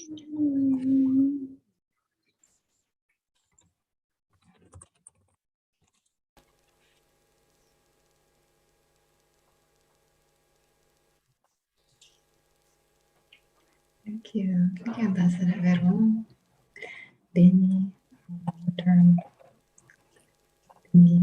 Thank you. Thank you, Ambassador Vero. Benny, turn. Benny.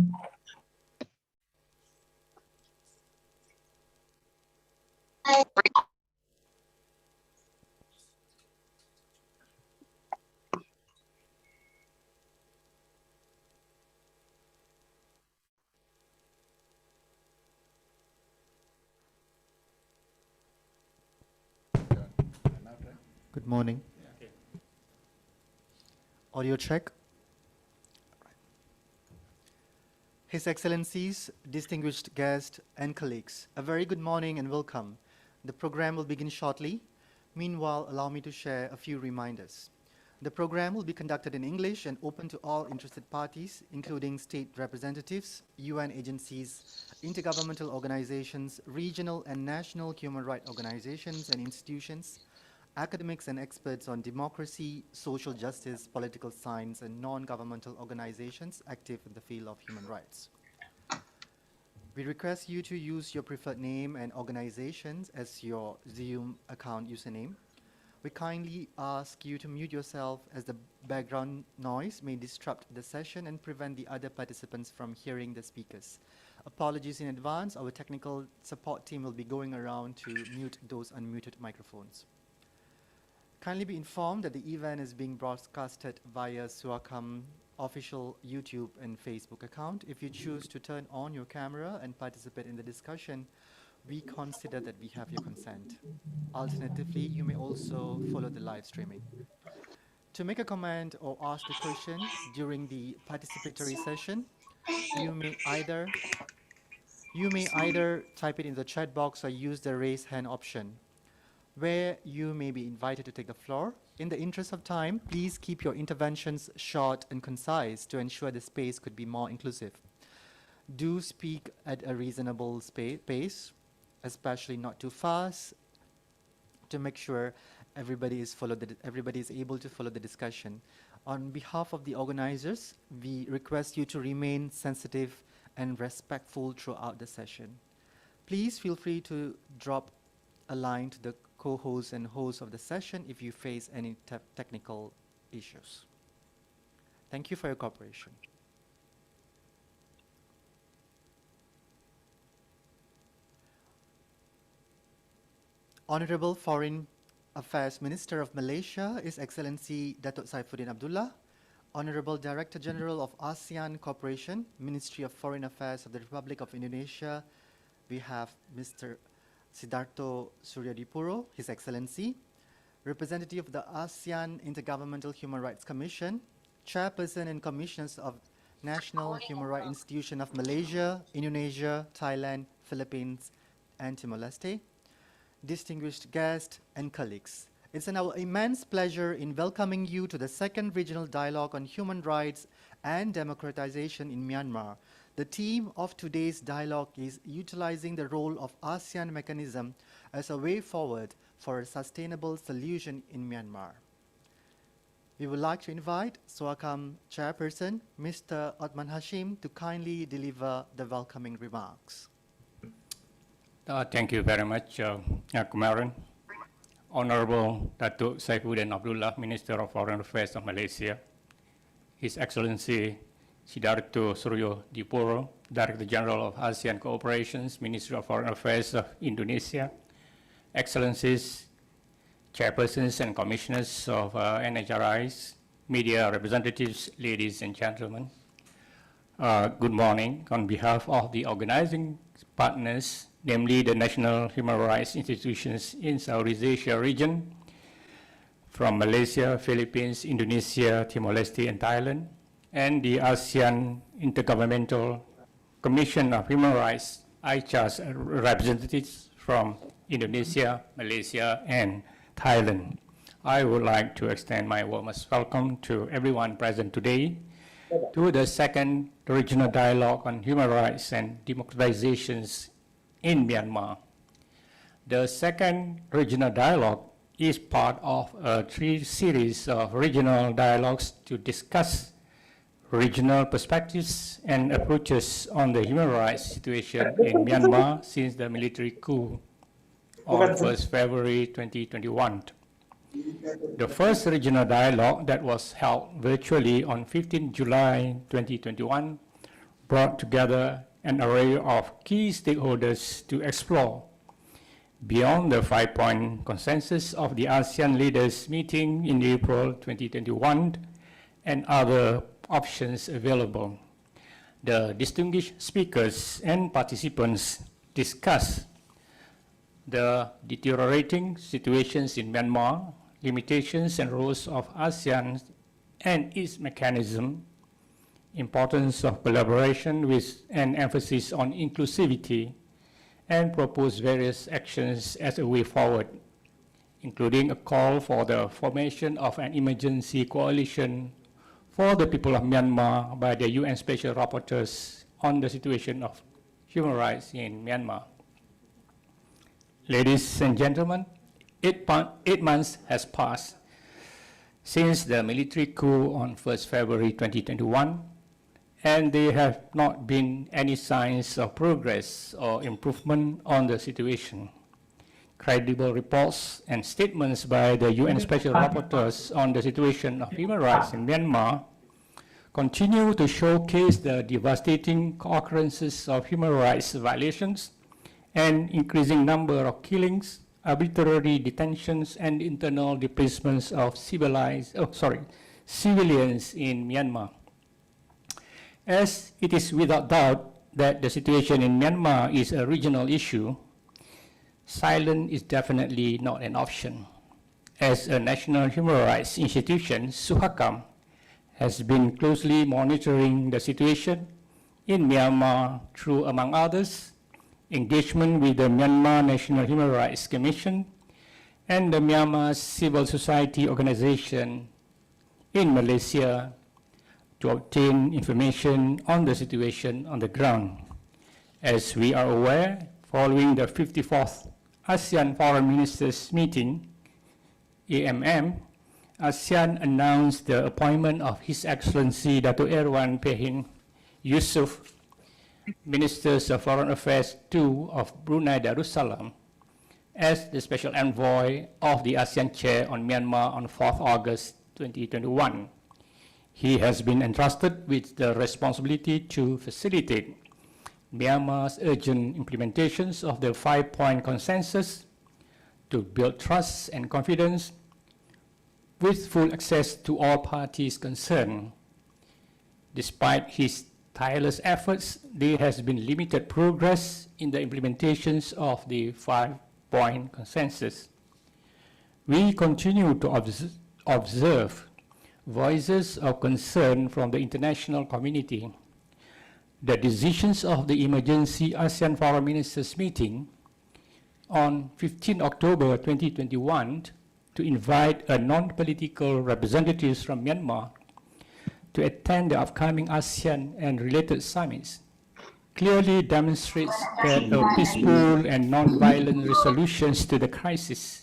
Good morning. Okay. Audio check. His Excellencies, distinguished guests, and colleagues, a very good morning and welcome. The program will begin shortly. Meanwhile, allow me to share a few reminders. The program will be conducted in English and open to all interested parties, including state representatives, UN agencies, intergovernmental organizations, regional and national human rights organizations and institutions, academics and experts on democracy, social justice, political science, and non-governmental organizations active in the field of human rights. We request you to use your preferred name and organizations as your Zoom account username. We kindly ask you to mute yourself as the background noise may disrupt the session and prevent the other participants from hearing the speakers. Apologies in advance, our technical support team will be going around to mute those unmuted microphones. Kindly be informed that the event is being broadcasted via SUHAKAM official YouTube and Facebook account. If you choose to turn on your camera and participate in the discussion, we consider that we have your consent. Alternatively, you may also follow the live streaming. To make a comment or ask a question during the participatory session, you may either type it in the chat box or use the raise hand option, where you may be invited to take the floor. In the interest of time, please keep your interventions short and concise to ensure the space could be more inclusive. Do speak at a reasonable pace, especially not too fast, to make sure everybody is able to follow the discussion. On behalf of the organizers, we request you to remain sensitive and respectful throughout the session. Please feel free to drop a line to the co-host and host of the session if you face any technical issues. Thank you for your cooperation. Honorable Foreign Affairs Minister of Malaysia, His Excellency Datuk Saifuddin Abdullah, Honorable Director General of ASEAN Cooperation, Ministry of Foreign Affairs of the Republic of Indonesia, we have Mr. Sidarto Suryadipuro, His Excellency, Representative of the ASEAN Intergovernmental Human Rights Commission, Chairperson and Commissioners of National Human Rights Institution of Malaysia, Indonesia, Thailand, Philippines, and Timor-Leste, distinguished guests and colleagues. It's our immense pleasure in welcoming you to the second regional dialogue on human rights and democratization in Myanmar. The theme of today's dialogue is utilizing the role of ASEAN Mechanism as a way forward for a sustainable solution in Myanmar. We would like to invite SUHAKAM Chairperson, Mr. Othman Hashim, to kindly deliver the welcoming remarks. Thank you very much, Kumaran. Honorable Datuk Saifuddin Abdullah, Minister of Foreign Affairs of Malaysia, His Excellency Sidarto Suryodipuro, Director General of ASEAN Cooperation, Ministry of Foreign Affairs of Indonesia, Excellencies, Chairpersons and Commissioners of NHRIs, media representatives, ladies and gentlemen. Good morning. On behalf of the organizing partners, namely the national human rights institutions in Southeast Asia region, from Malaysia, Philippines, Indonesia, Timor-Leste, and Thailand, and the ASEAN Intergovernmental Commission of Human Rights, AICHR's representatives from Indonesia, Malaysia, and Thailand. I would like to extend my warmest welcome to everyone present today to the second regional dialogue on human rights and democratizations in Myanmar. The second regional dialogue is part of a series of regional dialogues to discuss regional perspectives and approaches on the human rights situation in Myanmar since the military coup on 1st February 2021. The first regional dialogue that was held virtually on 15 July 2021 brought together an array of key stakeholders to explore, beyond the 5-point consensus of the ASEAN leaders meeting in April 2021 and other options available. The distinguished speakers and participants discussed the deteriorating situations in Myanmar, limitations and roles of ASEAN and its mechanism, importance of collaboration with an emphasis on inclusivity, and propose various actions as a way forward, including a call for the formation of an emergency coalition for the people of Myanmar by the UN Special Rapporteurs on the situation of human rights in Myanmar. Ladies and gentlemen, 8 months has passed since the military coup on 1st February 2021, and there have not been any signs of progress or improvement on the situation. Credible reports and statements by the UN Special Rapporteurs on the situation of human rights in Myanmar continue to showcase the devastating occurrences of human rights violations and increasing number of killings, arbitrary detentions, and internal displacements of civilians in Myanmar. As it is without doubt that the situation in Myanmar is a regional issue, silence is definitely not an option. As a national human rights institution, SUHAKAM has been closely monitoring the situation in Myanmar through, among others, engagement with the Myanmar National Human Rights Commission and the Myanmar Civil Society Organization in Malaysia to obtain information on the situation on the ground. As we are aware, following the 54th ASEAN Foreign Ministers meeting, AMM, ASEAN announced the appointment of His Excellency Dato' Erwan Pehin Yusof, Ministers of Foreign Affairs II of Brunei Darussalam, as the Special Envoy of the ASEAN Chair on Myanmar on 4th August 2021. He has been entrusted with the responsibility to facilitate Myanmar's urgent implementations of the 5-point consensus to build trust and confidence with full access to all parties concerned. Despite his tireless efforts, there has been limited progress in the implementations of the 5-point consensus. We continue to observe voices of concern from the international community. The decisions of the emergency ASEAN Foreign Ministers meeting on 15 October 2021 to invite a non-political representatives from Myanmar to attend the upcoming ASEAN and related summits clearly demonstrates that a peaceful and non-violent resolutions to the crisis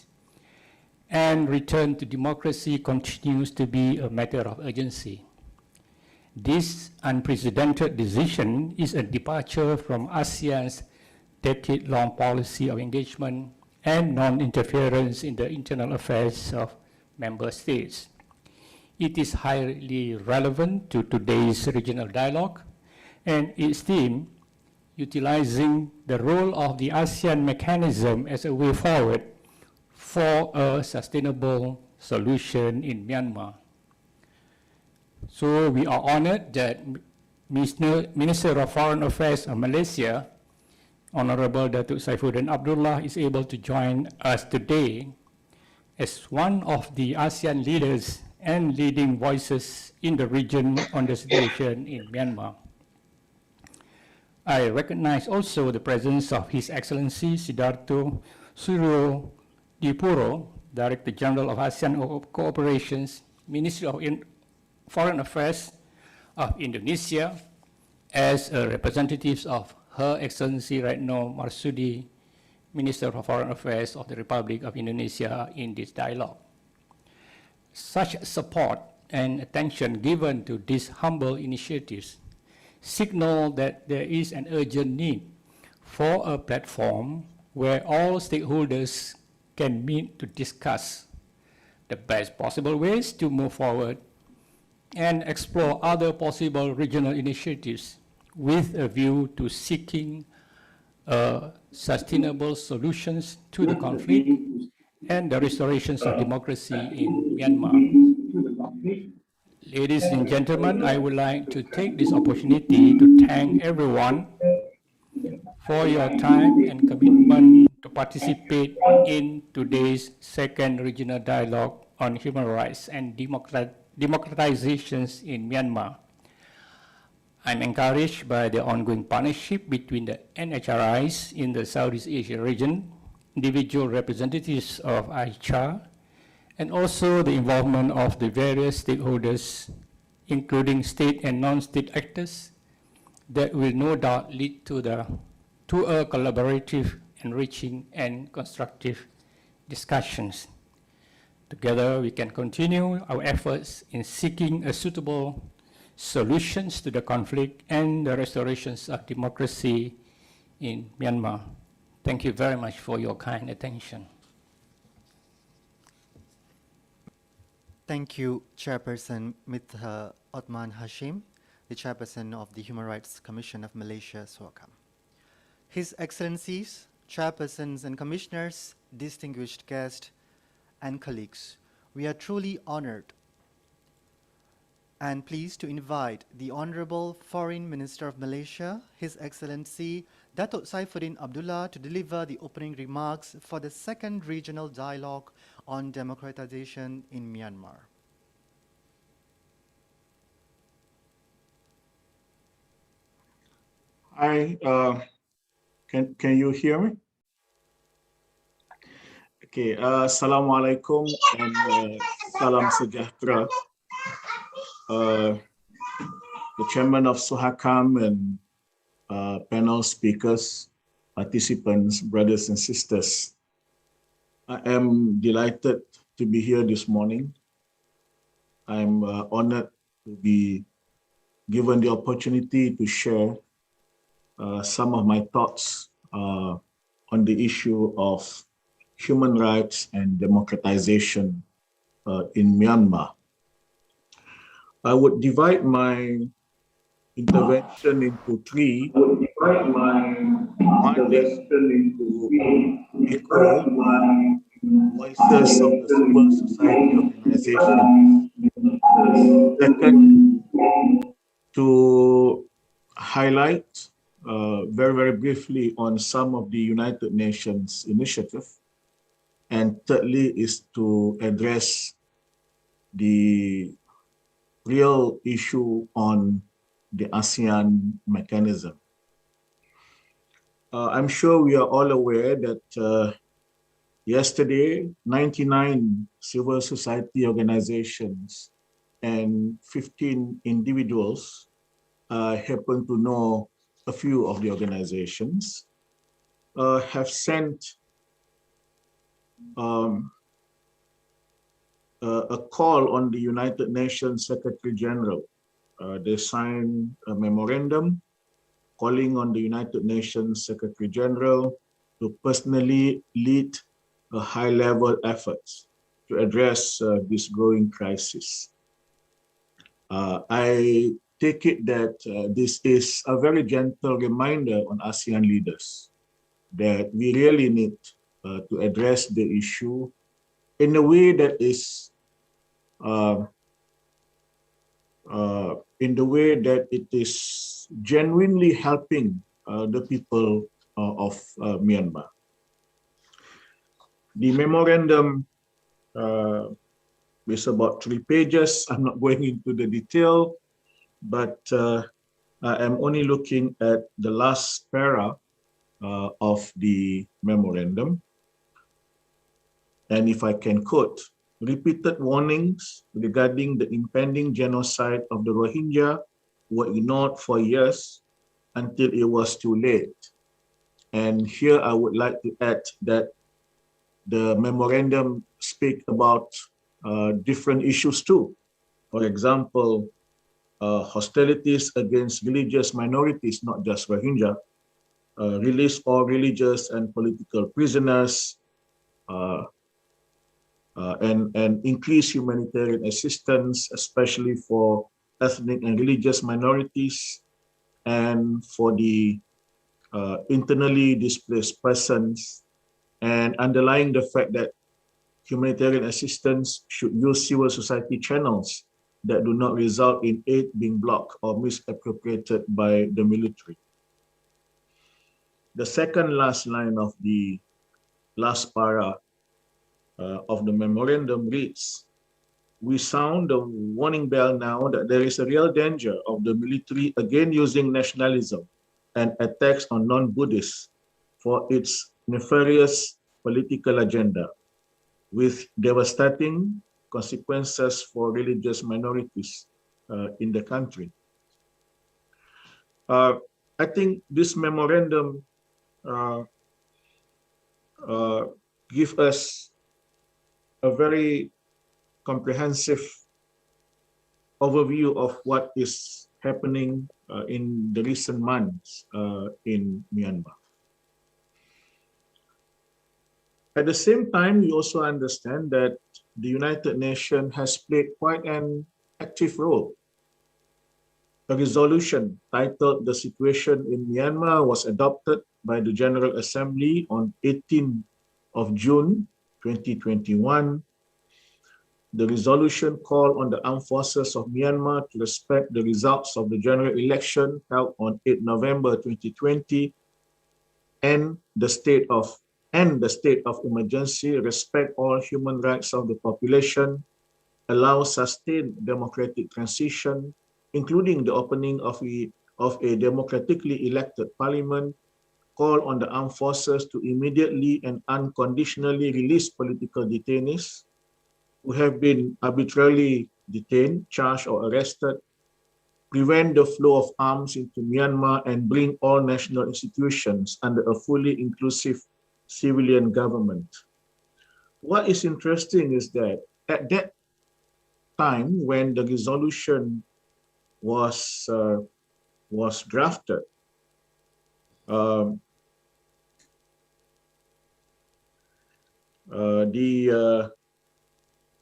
and return to democracy continues to be a matter of urgency. This unprecedented decision is a departure from ASEAN's decade-long policy of engagement and non-interference in the internal affairs of member states. It is highly relevant to today's regional dialogue and its theme, utilizing the role of the ASEAN mechanism as a way forward for a sustainable solution in Myanmar. So we are honored that Minister of Foreign Affairs of Malaysia, Honorable Datuk Saifuddin Abdullah, is able to join us today as one of the ASEAN leaders and leading voices in the region on the situation in Myanmar. I recognize also the presence of His Excellency Sidarto Suryo Dipuro, Director General of ASEAN Cooperations, Ministry of Foreign Affairs of Indonesia, as a representative of Her Excellency Retno Marsudi Minister of Foreign Affairs of the Republic of Indonesia in this dialogue. Such support and attention given to these humble initiatives signal that there is an urgent need for a platform where all stakeholders can meet to discuss the best possible ways to move forward and explore other possible regional initiatives with a view to seeking sustainable solutions to the conflict and the restoration of democracy in Myanmar. Ladies and gentlemen, I would like to take this opportunity to thank everyone for your time and commitment to participate in today's second regional dialogue on human rights and democratizations in Myanmar. I'm encouraged by the ongoing partnership between the NHRIs in the Southeast Asia region, individual representatives of AICHR, and also the involvement of the various stakeholders, including state and non-state actors, that will no doubt lead to a collaborative, enriching, and constructive discussions. Together, we can continue our efforts in seeking a suitable solutions to the conflict and the restorations of democracy in Myanmar. Thank you very much for your kind attention. Thank you, Chairperson Mr. Othman Hashim, the Chairperson of the Human Rights Commission of Malaysia, SUHAKAM. His Excellencies, Chairpersons and Commissioners, distinguished guests, and colleagues, we are truly honored and pleased to invite the Honorable Foreign Minister of Malaysia, His Excellency Datuk Saifuddin Abdullah, to deliver the opening remarks for the second regional dialogue on democratization in Myanmar. Hi, can you hear me? Okay, Assalamualaikum and salam sejahtera. The chairman of SUHAKAM and panel speakers, participants, brothers and sisters. I am delighted to be here this morning. I'm honored to be given the opportunity to share some of my thoughts on the issue of human rights and democratization in Myanmar. I would divide my intervention into three. One is to echo voices of the civil society organization. Second, to highlight very briefly on some of the United Nations initiative. And thirdly is to address the real issue on the ASEAN mechanism. I'm sure we are all aware that yesterday, 99 civil society organizations and 15 individuals happen to know a few of the organizations have sent a call on the United Nations Secretary General. They signed a memorandum calling on the United Nations Secretary General to personally lead a high-level efforts to address this growing crisis. I take it that this is a very gentle reminder on ASEAN leaders that we really need to address the issue in a way that is genuinely helping the people of Myanmar. The memorandum is about 3 pages. I'm not going into the detail, but I am only looking at the last para of the memorandum. And if I can quote, repeated warnings regarding the impending genocide of the Rohingya were ignored for years until it was too late. And here I would like to add that the memorandum speak about different issues too. For example, hostilities against religious minorities, not just Rohingya, release all religious and political prisoners, and increase humanitarian assistance, especially for ethnic and religious minorities and for the internally displaced persons, and underlying the fact that humanitarian assistance should use civil society channels that do not result in aid being blocked or misappropriated by the military. The second last line of the last para of the memorandum reads, "We sound the warning bell now that there is a real danger of the military again using nationalism and attacks on non-Buddhists for its nefarious political agenda, with devastating consequences for religious minorities in the country." I think this memorandum gives us a very comprehensive overview of what is happening in the recent months in Myanmar. At the same time, we also understand that the United Nations has played quite an active role. A resolution titled "The Situation in Myanmar" was adopted by the General Assembly on 18th of June 2021. The resolution called on the armed forces of Myanmar to respect the results of the general election held on 8 November 2020 and the state of emergency, respect all human rights of the population, allow sustained democratic transition, including the opening of a democratically elected parliament, call on the armed forces to immediately and unconditionally release political detainees who have been arbitrarily detained, charged, or arrested, prevent the flow of arms into Myanmar, and bring all national institutions under a fully inclusive civilian government. What is interesting is that at that time, when the resolution was drafted,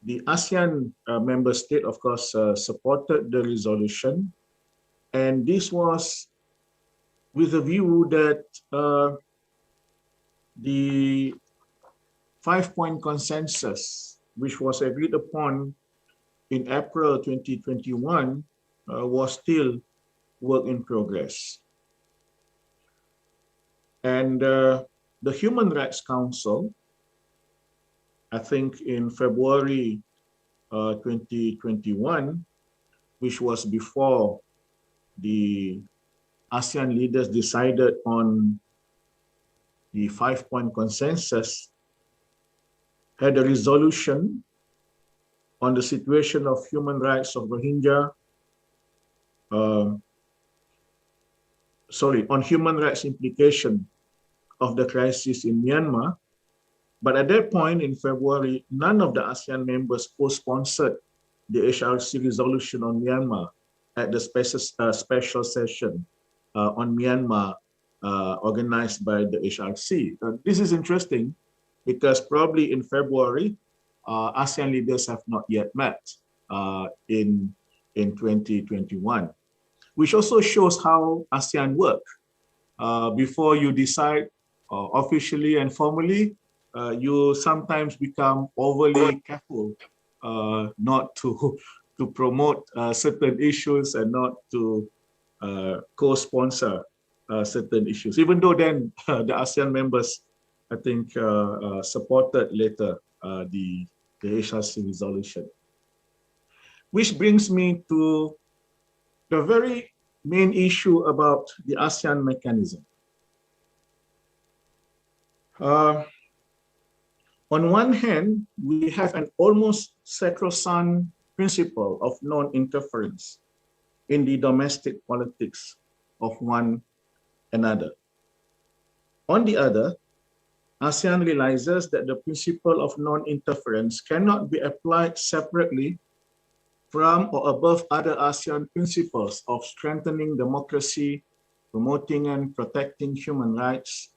the ASEAN member state, of course, supported the resolution, and this was with a view that the 5-point consensus, which was agreed upon in April 2021, was still work in progress. And the Human Rights Council, I think in February 2021, which was before the ASEAN leaders decided on the 5-point consensus, had a resolution on the situation of human rights of Rohingya, on human rights implication of the crisis in Myanmar. But at that point in February, none of the ASEAN members co-sponsored the HRC resolution on Myanmar at the special session on Myanmar organized by the HRC. This is interesting because probably in February, ASEAN leaders have not yet met in 2021, which also shows how ASEAN work. Before you decide officially and formally, you sometimes become overly careful not to promote certain issues and not to co-sponsor certain issues, even though then the ASEAN members, I think, supported later the HRC resolution. Which brings me to the very main issue about the ASEAN mechanism. On one hand, we have an almost sacrosanct principle of non-interference in the domestic politics of one another. On the other, ASEAN realizes that the principle of non-interference cannot be applied separately from or above other ASEAN principles of strengthening democracy, promoting and protecting human rights,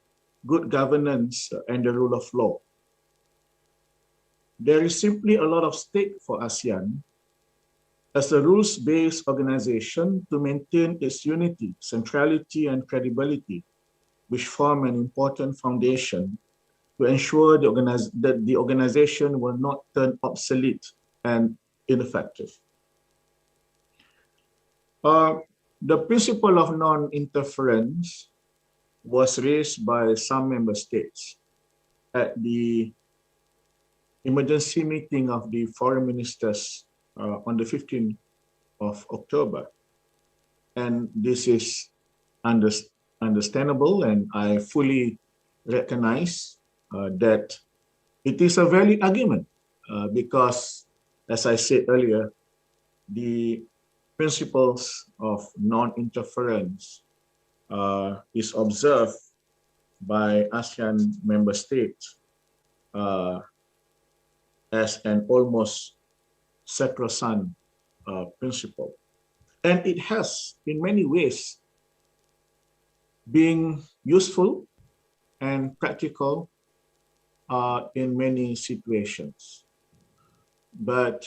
good governance, and the rule of law. There is simply a lot of stake for ASEAN as a rules-based organization to maintain its unity, centrality, and credibility, which form an important foundation to ensure that the organization will not turn obsolete and ineffective. The principle of non-interference was raised by some member states at the emergency meeting of the foreign ministers on the 15th of October. And this is understandable, and I fully recognize that it is a valid argument because, as I said earlier, the principles of non-interference is observed by ASEAN member states as an almost sacrosanct principle. And it has, in many ways, been useful and practical in many situations. But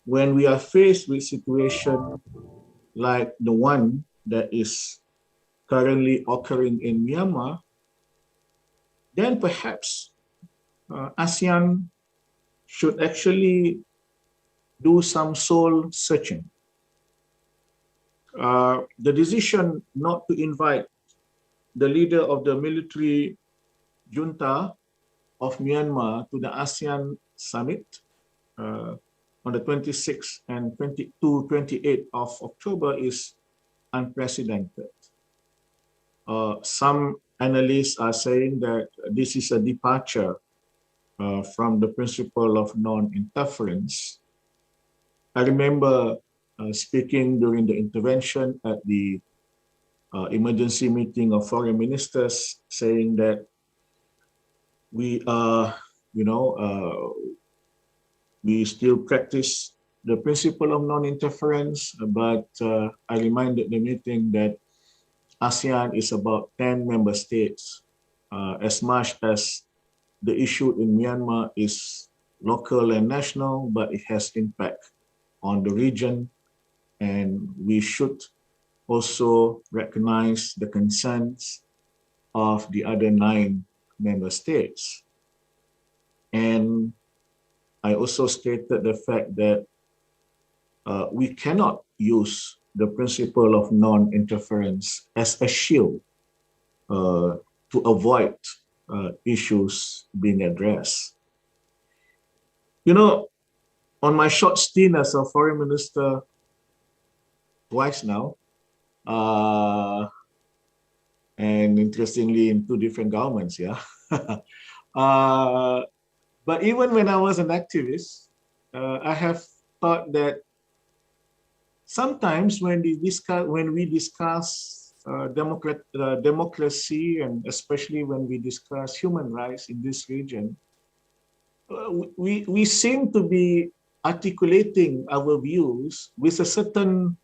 when we are faced with situations like the one that is currently occurring in Myanmar, then perhaps ASEAN should actually do some soul searching. The decision not to invite the leader of the military junta of Myanmar to the ASEAN summit on the 26th and 28th of October is unprecedented. Some analysts are saying that this is a departure from the principle of non-interference. I remember speaking during the intervention at the emergency meeting of foreign ministers, saying that we are, we still practice the principle of non-interference, but I reminded the meeting that ASEAN is about 10 member states. As much as the issue in Myanmar is local and national, but it has impact on the region, and we should also recognize the concerns of the other 9 member states. And I also stated the fact that we cannot use the principle of non-interference as a shield to avoid issues being addressed. You know, on my short stint as a foreign minister twice now, and interestingly in 2 different governments, yeah. But even when I was an activist, I have thought that sometimes when we discuss democracy, and especially when we discuss human rights in this region, we seem to be articulating our views with a certain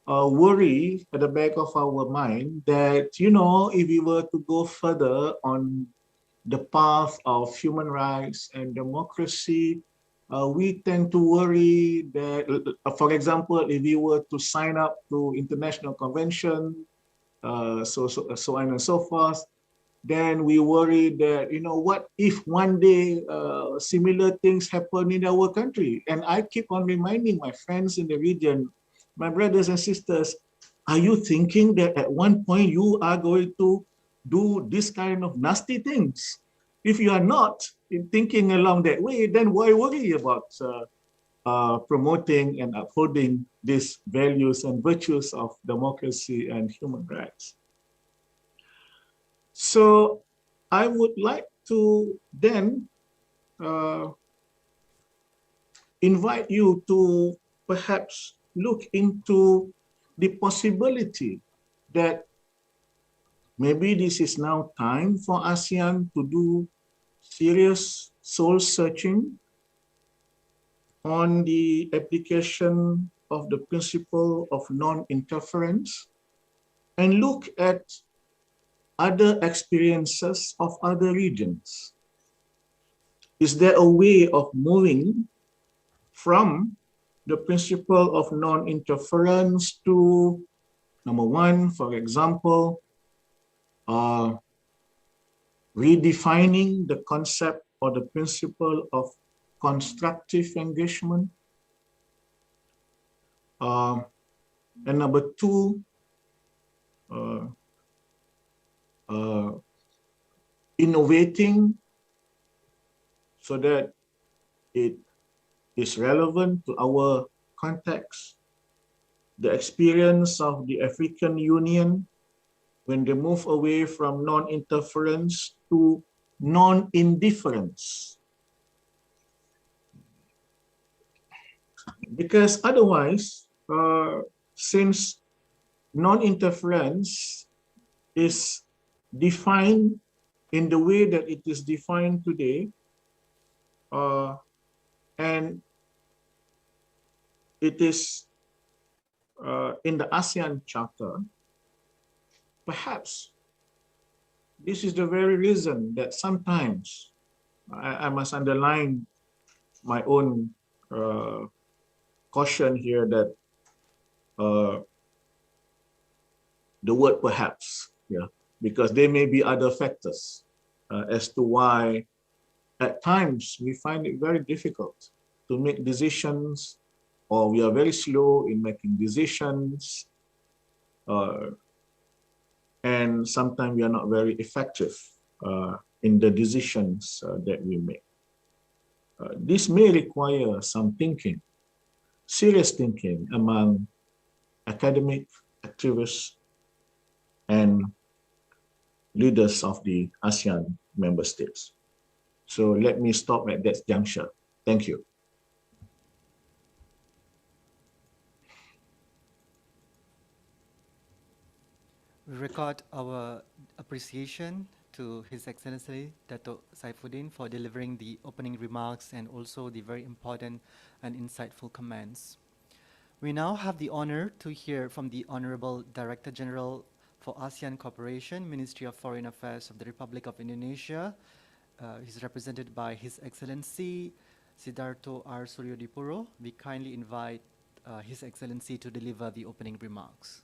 worry at the back of our mind that, you know, if we were to go further on the path of human rights and democracy, we tend to worry that, for example, if we were to sign up to international convention, so on and so forth, then we worry that, you know, what if one day similar things happen in our country? And I keep on reminding my friends in the region, my brothers and sisters, are you thinking that at one point you are going to do this kind of nasty things? If you are not thinking along that way, then why worry about promoting and upholding these values and virtues of democracy and human rights? So I would like to then invite you to perhaps look into the possibility that maybe this is now time for ASEAN to do serious soul searching on the application of the principle of non-interference and look at other experiences of other regions. Is there a way of moving from the principle of non-interference to, number one, for example, redefining the concept or the principle of constructive engagement? And number two, innovating so that it is relevant to our context, the experience of the African Union when they move away from non-interference to non-indifference. Because otherwise, since non-interference is defined in the way that it is defined today, and it is in the ASEAN Charter, perhaps this is the very reason that sometimes I must underline my own caution here that the word perhaps, yeah, because there may be other factors as to why at times we find it very difficult to make decisions, or we are very slow in making decisions, and sometimes we are not very effective in the decisions that we make. This may require some thinking, serious thinking among academic activists and leaders of the ASEAN member states. So let me stop at that juncture. Thank you. We record our appreciation to His Excellency Dato' Saifuddin for delivering the opening remarks and also the very important and insightful comments. We now have the honor to hear from the Honorable Director General for ASEAN Cooperation, Ministry of Foreign Affairs of the Republic of Indonesia. He's represented by His Excellency Sidarto R. Suryodipuro. We kindly invite His Excellency to deliver the opening remarks.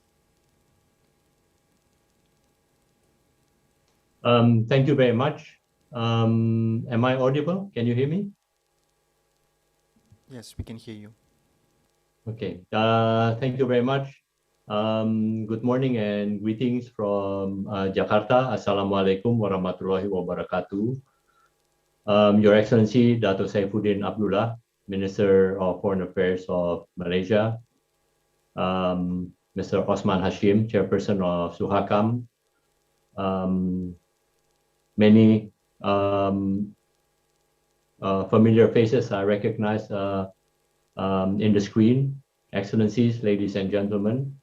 Thank you very much. Am I audible? Can you hear me? Yes, we can hear you. Okay. Thank you very much. Good morning and greetings from Jakarta. Assalamualaikum warahmatullahi wabarakatuh. Your Excellency Dato' Saifuddin Abdullah, Minister of Foreign Affairs of Malaysia, Mr. Osman Hashim, Chairperson of SUHAKAM, many familiar faces I recognize in the screen, Excellencies, ladies and gentlemen.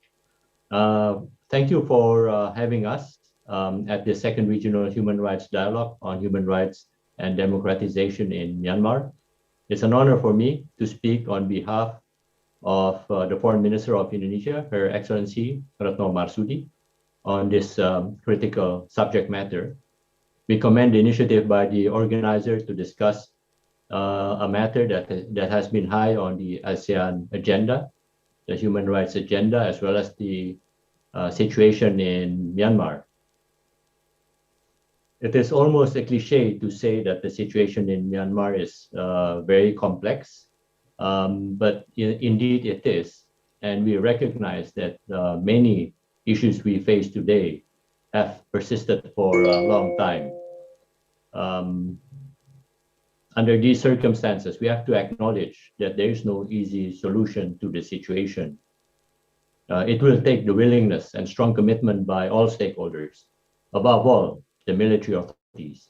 Thank you for having us at the Second Regional Human Rights Dialogue on Human Rights and Democratization in Myanmar. It's an honor for me to speak on behalf of the Foreign Minister of Indonesia, Her Excellency Retno Marsudi, on this critical subject matter. We commend the initiative by the organizer to discuss a matter that has been high on the ASEAN agenda, the human rights agenda, as well as the situation in Myanmar. It is almost a cliche to say that the situation in Myanmar is very complex, but indeed it is. And we recognize that many issues we face today have persisted for a long time. Under these circumstances, we have to acknowledge that there is no easy solution to the situation. It will take the willingness and strong commitment by all stakeholders, above all, the military authorities,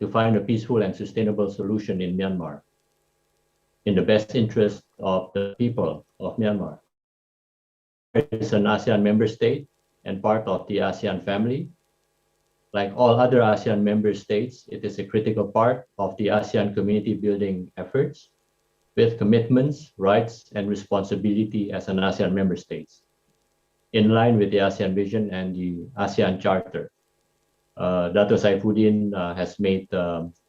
to find a peaceful and sustainable solution in Myanmar, in the best interest of the people of Myanmar. It is an ASEAN member state and part of the ASEAN family, Like all other ASEAN member states, it is a critical part of the ASEAN community building efforts with commitments, rights, and responsibility as an ASEAN member states, in line with the ASEAN vision and the ASEAN Charter. Dr. Saifuddin has made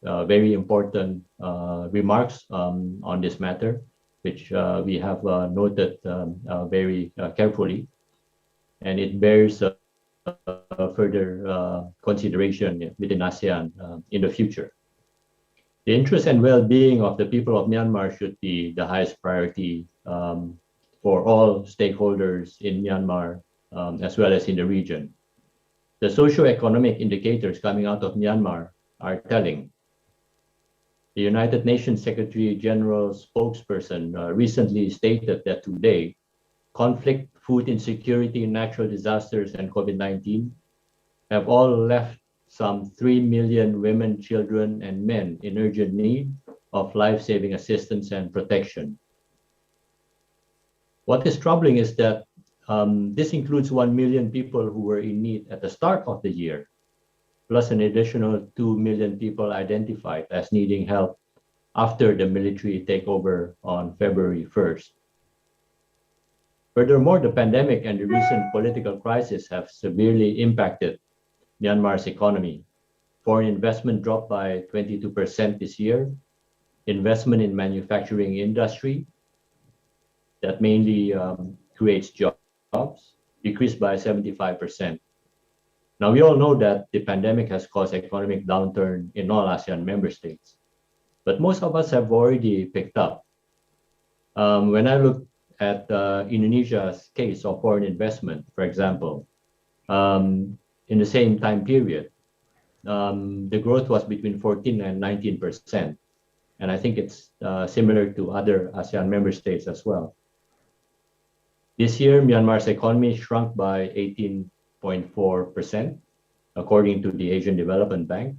very important remarks on this matter, which we have noted very carefully, and it bears further consideration within ASEAN in the future. The interest and well-being of the people of Myanmar should be the highest priority for all stakeholders in Myanmar as well as in the region. The socio-economic indicators coming out of Myanmar are telling. The United Nations Secretary General spokesperson recently stated that today, conflict, food insecurity, natural disasters, and COVID-19 have all left some 3 million women, children, and men in urgent need of life-saving assistance and protection. What is troubling is that this includes 1 million people who were in need at the start of the year, plus an additional 2 million people identified as needing help after the military takeover on February 1st. Furthermore, the pandemic and the recent political crisis have severely impacted Myanmar's economy. Foreign investment dropped by 22% this year. Investment in manufacturing industry that mainly creates jobs decreased by 75%. Now, we all know that the pandemic has caused economic downturn in all ASEAN member states, but most of us have already picked up. When I look at Indonesia's case of foreign investment, for example, in the same time period, the growth was between 14 and 19%. And I think it's similar to other ASEAN member states as well. This year, Myanmar's economy shrunk by 18.4%, according to the Asian Development Bank.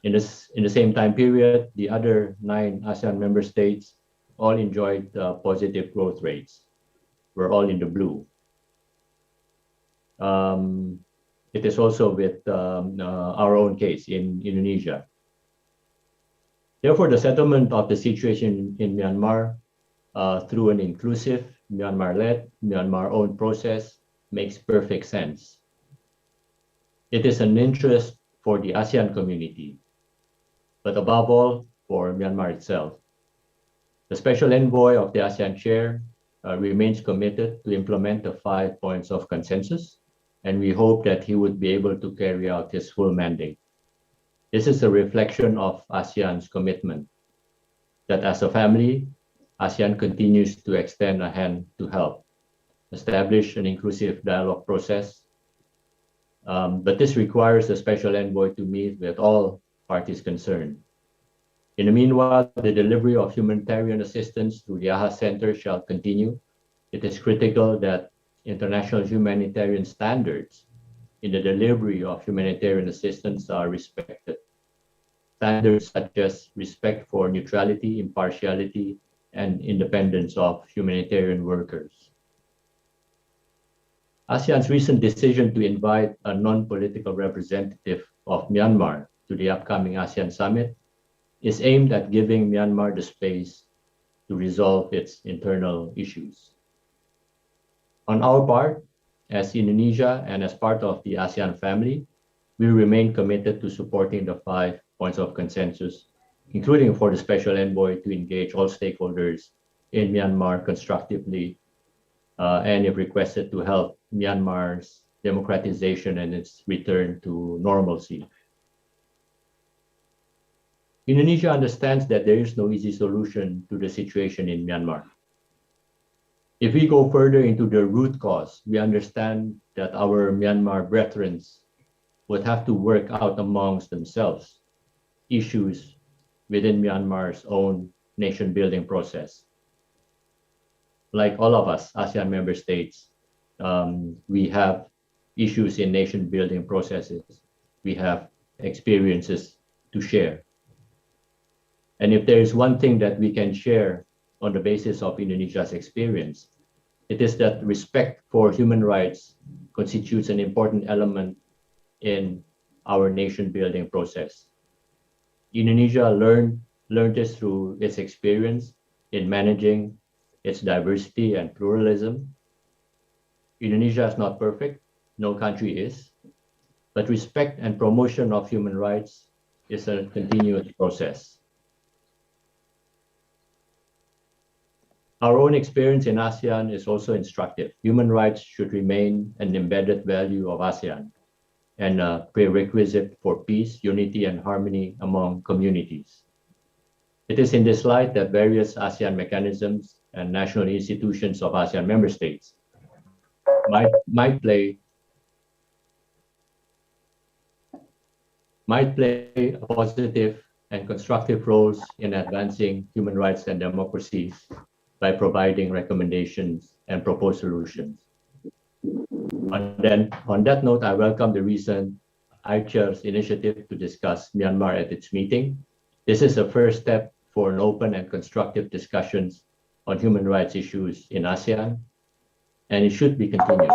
In the same time period, the other 9 ASEAN member states all enjoyed positive growth rates. We're all in the blue. It is also with our own case in Indonesia. Therefore, the settlement of the situation in Myanmar through an inclusive, Myanmar-led, Myanmar-owned process makes perfect sense. It is an interest for the ASEAN community, but above all, for Myanmar itself. The Special Envoy of the ASEAN Chair remains committed to implement the 5 points of consensus, and we hope that he would be able to carry out his full mandate. This is a reflection of ASEAN's commitment that as a family, ASEAN continues to extend a hand to help establish an inclusive dialogue process. But this requires the Special Envoy to meet with all parties concerned. In the meanwhile, the delivery of humanitarian assistance through the AHA Center shall continue. It is critical that international humanitarian standards in the delivery of humanitarian assistance are respected. Standards such as respect for neutrality, impartiality, and independence of humanitarian workers. ASEAN's recent decision to invite a non-political representative of Myanmar to the upcoming ASEAN Summit is aimed at giving Myanmar the space to resolve its internal issues. On our part, as Indonesia and as part of the ASEAN family, we remain committed to supporting the 5 points of consensus, including for the Special Envoy to engage all stakeholders in Myanmar constructively and if requested to help Myanmar's democratization and its return to normalcy. Indonesia understands that there is no easy solution to the situation in Myanmar. If we go further into the root cause, we understand that our Myanmar brethren would have to work out amongst themselves issues within Myanmar's own nation-building process. Like all of us, ASEAN member states, we have issues in nation-building processes. We have experiences to share. And if there is one thing that we can share on the basis of Indonesia's experience, it is that respect for human rights constitutes an important element in our nation-building process. Indonesia learned this through its experience in managing its diversity and pluralism. Indonesia is not perfect, no country is, but respect and promotion of human rights is a continuous process. Our own experience in ASEAN is also instructive. Human rights should remain an embedded value of ASEAN and a prerequisite for peace, unity, and harmony among communities. It is in this light that various ASEAN mechanisms and national institutions of ASEAN member states might play a positive and constructive roles in advancing human rights and democracies by providing recommendations and proposed solutions. On that note, I welcome the recent AICHR's initiative to discuss Myanmar at its meeting. This is a first step for an open and constructive discussions on human rights issues in ASEAN, and it should be continued.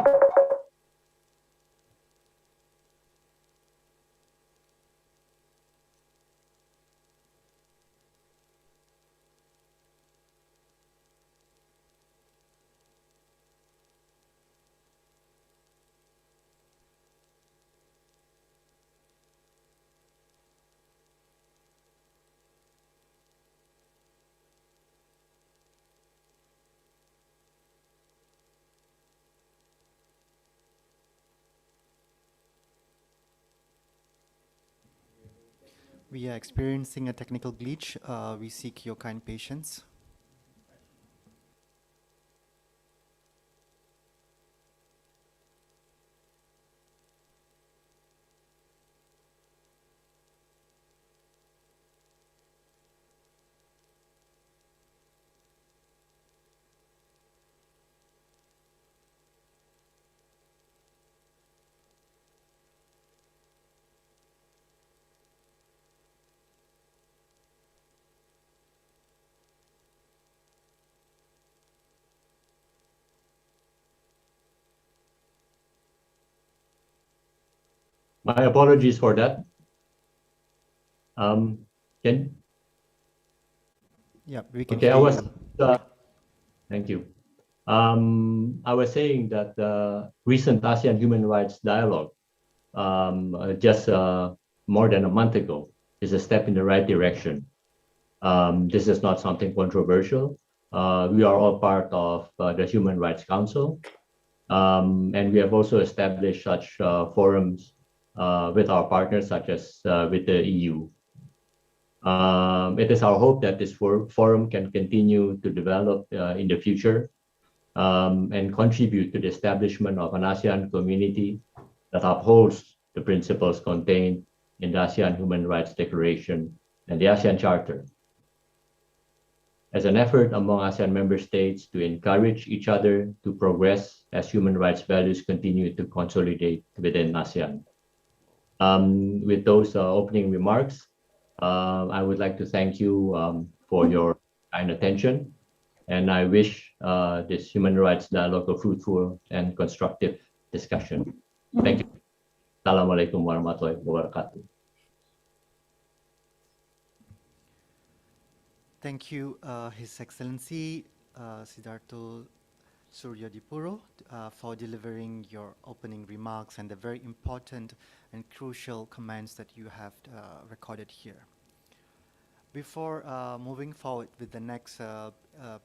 We are experiencing a technical glitch. We seek your kind patience. My apologies for that. Can Yeah, we can okay, hear you. thank you. I was saying that the recent ASEAN Human Rights Dialogue, just more than a month ago, is a step in the right direction. This is not something controversial. We are all part of the Human Rights Council, and we have also established such forums with our partners, such as with the EU. It is our hope that this forum can continue to develop in the future and contribute to the establishment of an ASEAN community that upholds the principles contained in the ASEAN Human Rights Declaration and the ASEAN Charter. As an effort among ASEAN member states to encourage each other to progress as human rights values continue to consolidate within ASEAN. With those opening remarks, I would like to thank you for your kind attention, and I wish this human rights dialogue a fruitful and constructive discussion. Thank you. Assalamualaikum warahmatullahi wabarakatuh. Thank you, His Excellency Siddharto Suryodipuro, for delivering your opening remarks and the very important and crucial comments that you have recorded here. Before moving forward with the next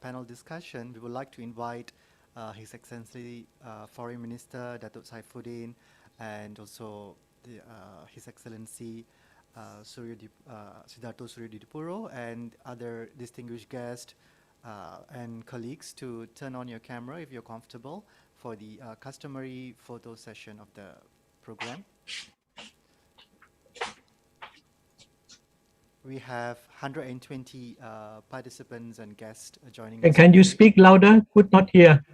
panel discussion, we would like to invite His Excellency Foreign Minister Datuk Saifuddin and also His Excellency Siddharto Suryodipuro and other distinguished guests and colleagues to turn on your camera if you're comfortable for the customary photo session of the program. We have 120 participants and guests joining us. Can you speak louder? Could not hear.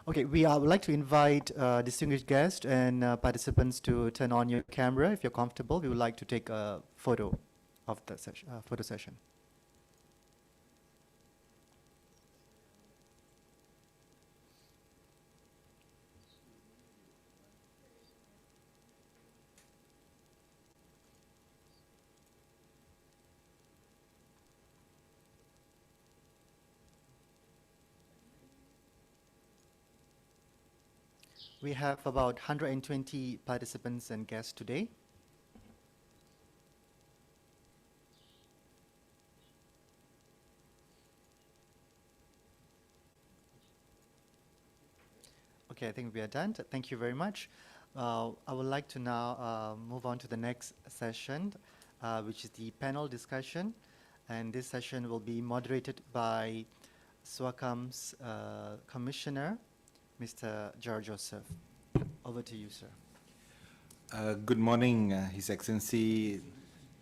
Okay, we would like to invite distinguished guests and participants to turn on your camera if you're comfortable. We would like to take a photo of the photo session. We have about 120 participants and guests today. Okay, I think we are done. Thank you very much. I would like to now move on to the next session, which is the panel discussion. And this session will be moderated by SUHAKAM's Commissioner, Mr. George Joseph. Over to you, sir. Good morning, His Excellency,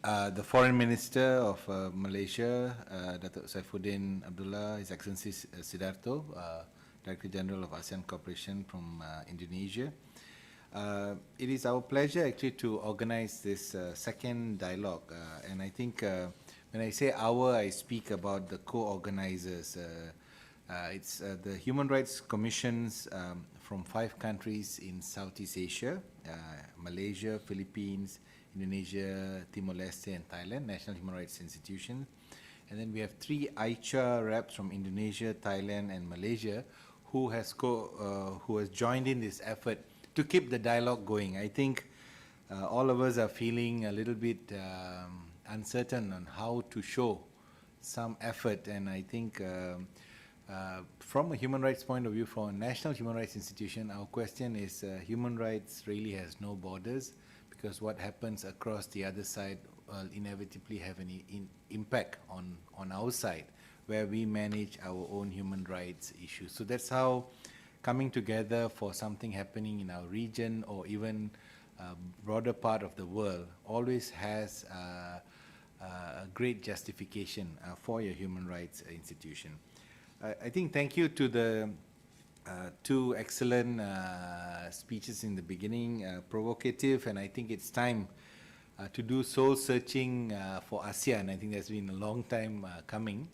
the Foreign Minister of Malaysia, Datuk Saifuddin Abdullah, His Excellency Sidarto, Director General of ASEAN Cooperation from Indonesia. It is our pleasure actually to organize this second dialogue, and I think when I say our, I speak about the co-organizers. It's the Human Rights Commissions from 5 countries in Southeast Asia, Malaysia, Philippines, Indonesia, Timor-Leste and Thailand, National Human Rights Institutions. And then we have 3 AICHR reps from Indonesia, Thailand and Malaysia who has joined in this effort to keep the dialogue going. I think all of us are feeling a little bit uncertain on how to show some effort, and I think from a human rights point of view, from a national human rights institution, our question is human rights really has no borders, because what happens across the other side will inevitably have an impact on our side, where we manage our own human rights issues. So that's how coming together for something happening in our region or even a broader part of the world always has a great justification for your human rights institution. I think thank you to the 2 excellent speeches in the beginning, provocative, and I think it's time to do soul searching for ASEAN. I think that's been a long time coming.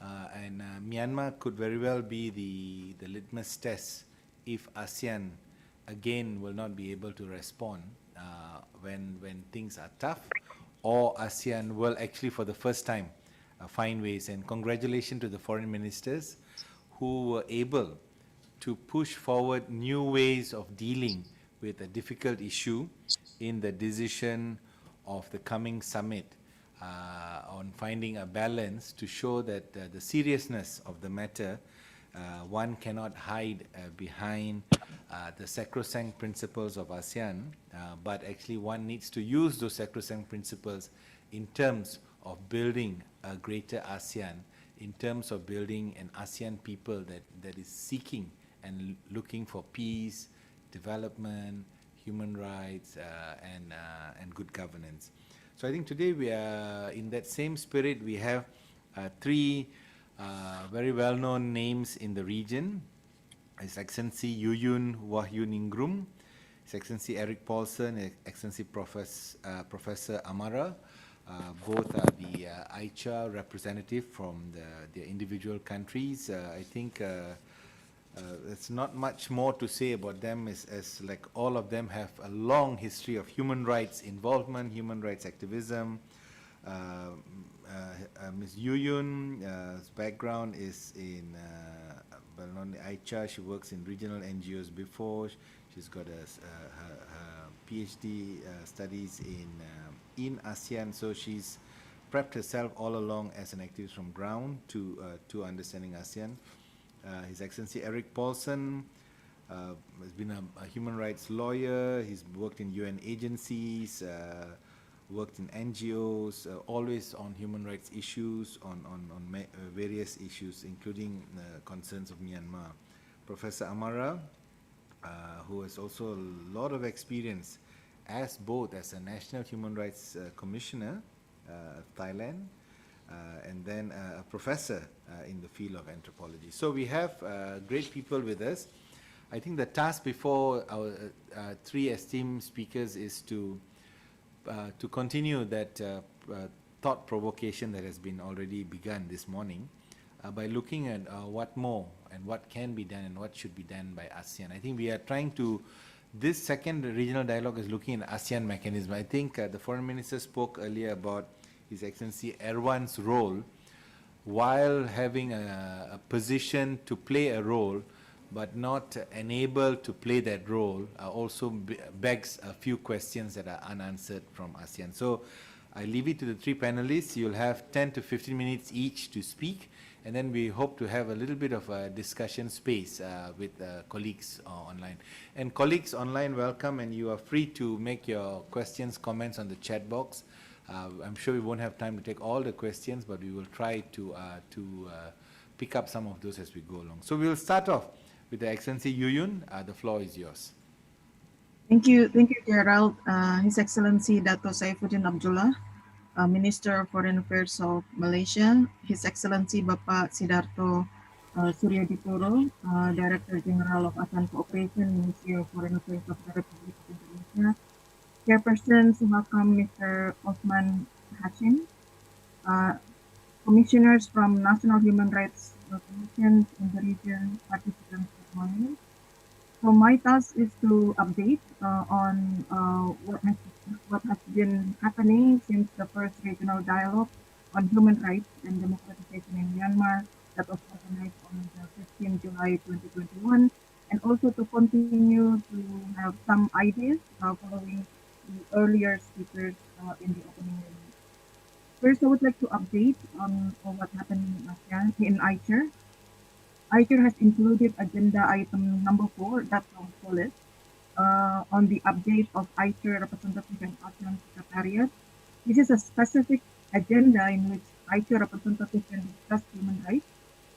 And Myanmar could very well be the litmus test if ASEAN again will not be able to respond when things are tough, or ASEAN will actually for the first time find ways. And congratulations to the foreign ministers who were able to push forward new ways of dealing with a difficult issue in the decision of the coming summit on finding a balance to show that the seriousness of the matter, one cannot hide behind the sacrosanct principles of ASEAN, but actually one needs to use those sacrosanct principles in terms of building a greater ASEAN, in terms of building an ASEAN people that is seeking and looking for peace, development, human rights, and good governance. So I think today we are in that same spirit. We have 3 very well-known names in the region. His Excellency Yuyun Wahyuningrum, His Excellency Eric Paulson, His Excellency Professor Amara. Both are the AICHR representative from their individual countries. I think there's not much more to say about them, as like all of them have a long history of human rights involvement, human rights activism. Ms. Yuyun's background is in AICHR. She works in regional NGOs before. She's got her PhD studies in ASEAN, so she's prepped herself all along as an activist from ground to understanding ASEAN. His Excellency Eric Paulson has been a human rights lawyer. He's worked in UN agencies, worked in NGOs, always on human rights issues, on various issues, including concerns of Myanmar. Professor Amara, who has also a lot of experience as a National Human Rights Commissioner of Thailand, and then a professor in the field of anthropology. So we have great people with us. I think the task before our 3 esteemed speakers is to continue that thought provocation that has been already begun this morning by looking at what more and what can be done and what should be done by ASEAN. I think we are trying to, this second regional dialogue is looking at ASEAN mechanism. I think the foreign minister spoke earlier about His Excellency Erwan's role, while having a position to play a role, but not enabled to play that role also begs a few questions that are unanswered from ASEAN. So I leave it to the three panelists. You'll have 10 to 15 minutes each to speak, and then we hope to have a little bit of a discussion space with colleagues online. And colleagues online, welcome, and you are free to make your questions, comments on the chat box. I'm sure we won't have time to take all the questions, but we will try to pick up some of those as we go along. So we'll start off with the Excellency Yuyun. The floor is yours. Thank you, Gerald. His Excellency Dato Saifuddin Abdullah, Minister of Foreign Affairs of Malaysia, His Excellency Bapak Sidarto Suryadipuro, Director General of ASEAN Cooperation, Ministry of Foreign Affairs of the Republic of Indonesia, Chairperson SUHAKAM Mr. Osman Hashim, Commissioners from National Human Rights Commissions in the region, participants, good morning. So my task is to update on what has been happening since the first regional dialogue on human rights and democratization in Myanmar that was organized on the 15th July 2021, and also to continue to have some ideas following the earlier speakers in the opening remarks. First, I would like to update on what happened in ASEAN in AICHR. AICHR has included agenda item number 4, that's on solid, on the update of AICHR representative and ASEAN Secretariat. This is a specific agenda in which AICHR representative can discuss human rights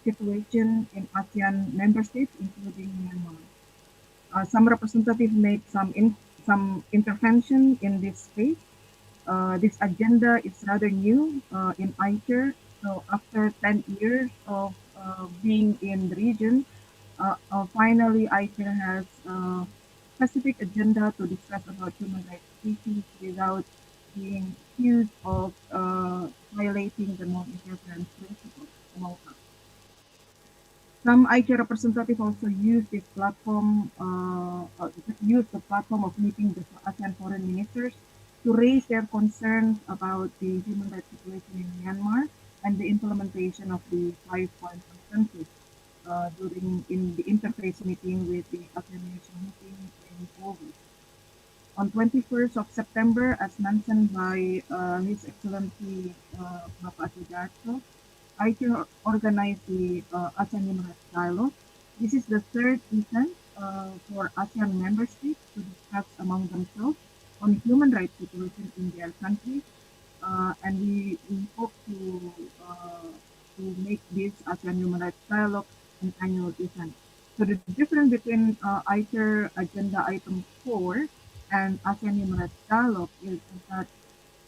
situation in ASEAN member states, including Myanmar. Some representatives made some intervention in this space. This agenda is rather new in AICHR. So after 10 years of being in the region, finally AICHR has a specific agenda to discuss about human rights issues without being accused of violating the non-interference principle among us. Some AICHR representatives also use this platform, use the platform of meeting the ASEAN foreign ministers to raise their concerns about the human rights situation in Myanmar and the implementation of the 5-point consensus in the interface meeting with the ASEAN meeting in August. On 21st of September, as mentioned by His Excellency Bapak Sidarto, AICHR organized the ASEAN Human Rights Dialogue. This is the third event for ASEAN member states to discuss among themselves on human rights situation in their countries, and we hope to make this ASEAN Human Rights Dialogue an annual event. So the difference between AICHR Agenda Item 4 and ASEAN Human Rights Dialogue is that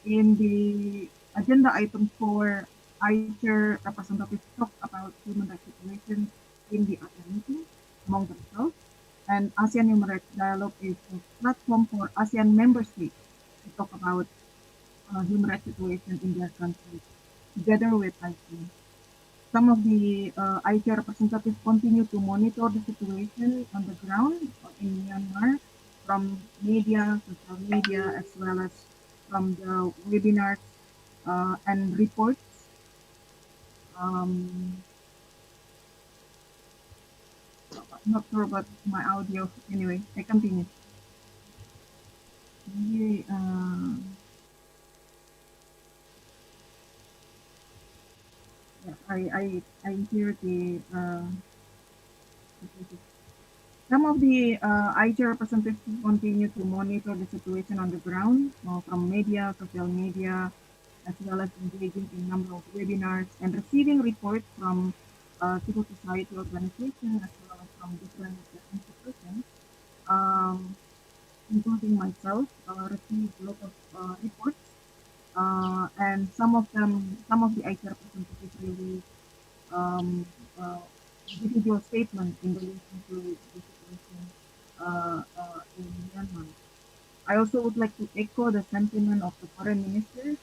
in the Agenda Item 4, AICHR representatives talk about human rights situation in the ASEAN meeting among themselves, and ASEAN Human Rights Dialogue is a platform for ASEAN member states to talk about human rights situation in their countries together with ASEAN. Some of the AICHR representatives continue to monitor the situation on the ground in Myanmar from media, social media, as well as from the webinars and reports. Not sure about my audio. Anyway, I continue. Maybe, I hear the some of the AICHR representatives continue to monitor the situation on the ground from media, social media, as well as engaging in a number of webinars and receiving reports from civil society organizations as well as from different institutions, including myself, received a lot of reports, and some of the AICHR representatives released individual statements in relation to the situation in Myanmar. I also would like to echo the sentiment of the foreign ministers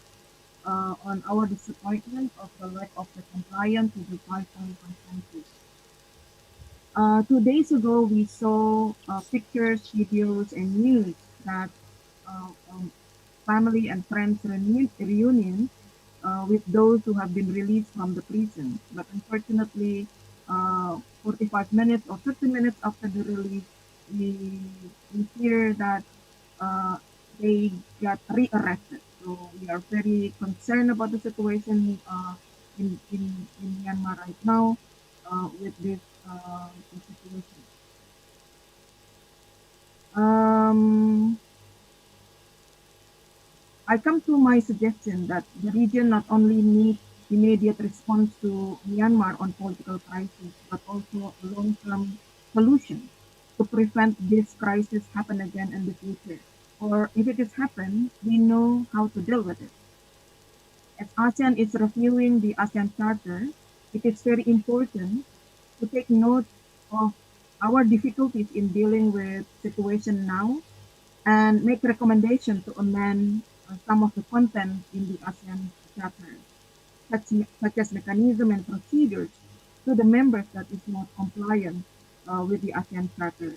on our disappointment of the lack of the compliance with the 5-point consensus. 2 days ago, we saw pictures, videos, and news that family and friends reunion with those who have been released from the prison. But unfortunately, 45 minutes or 50 minutes after the release, we hear that they got rearrested. So we are very concerned about the situation in Myanmar right now with this situation. I come to my suggestion that the region not only needs immediate response to Myanmar on political crisis, but also a long-term solution to prevent this crisis happen again in the future. Or if it has happened, we know how to deal with it. As ASEAN is reviewing the ASEAN Charter, it is very important to take note of our difficulties in dealing with situation now and make recommendations to amend some of the content in the ASEAN Charter, such as mechanism and procedures to the members that is not compliant with the ASEAN Charter.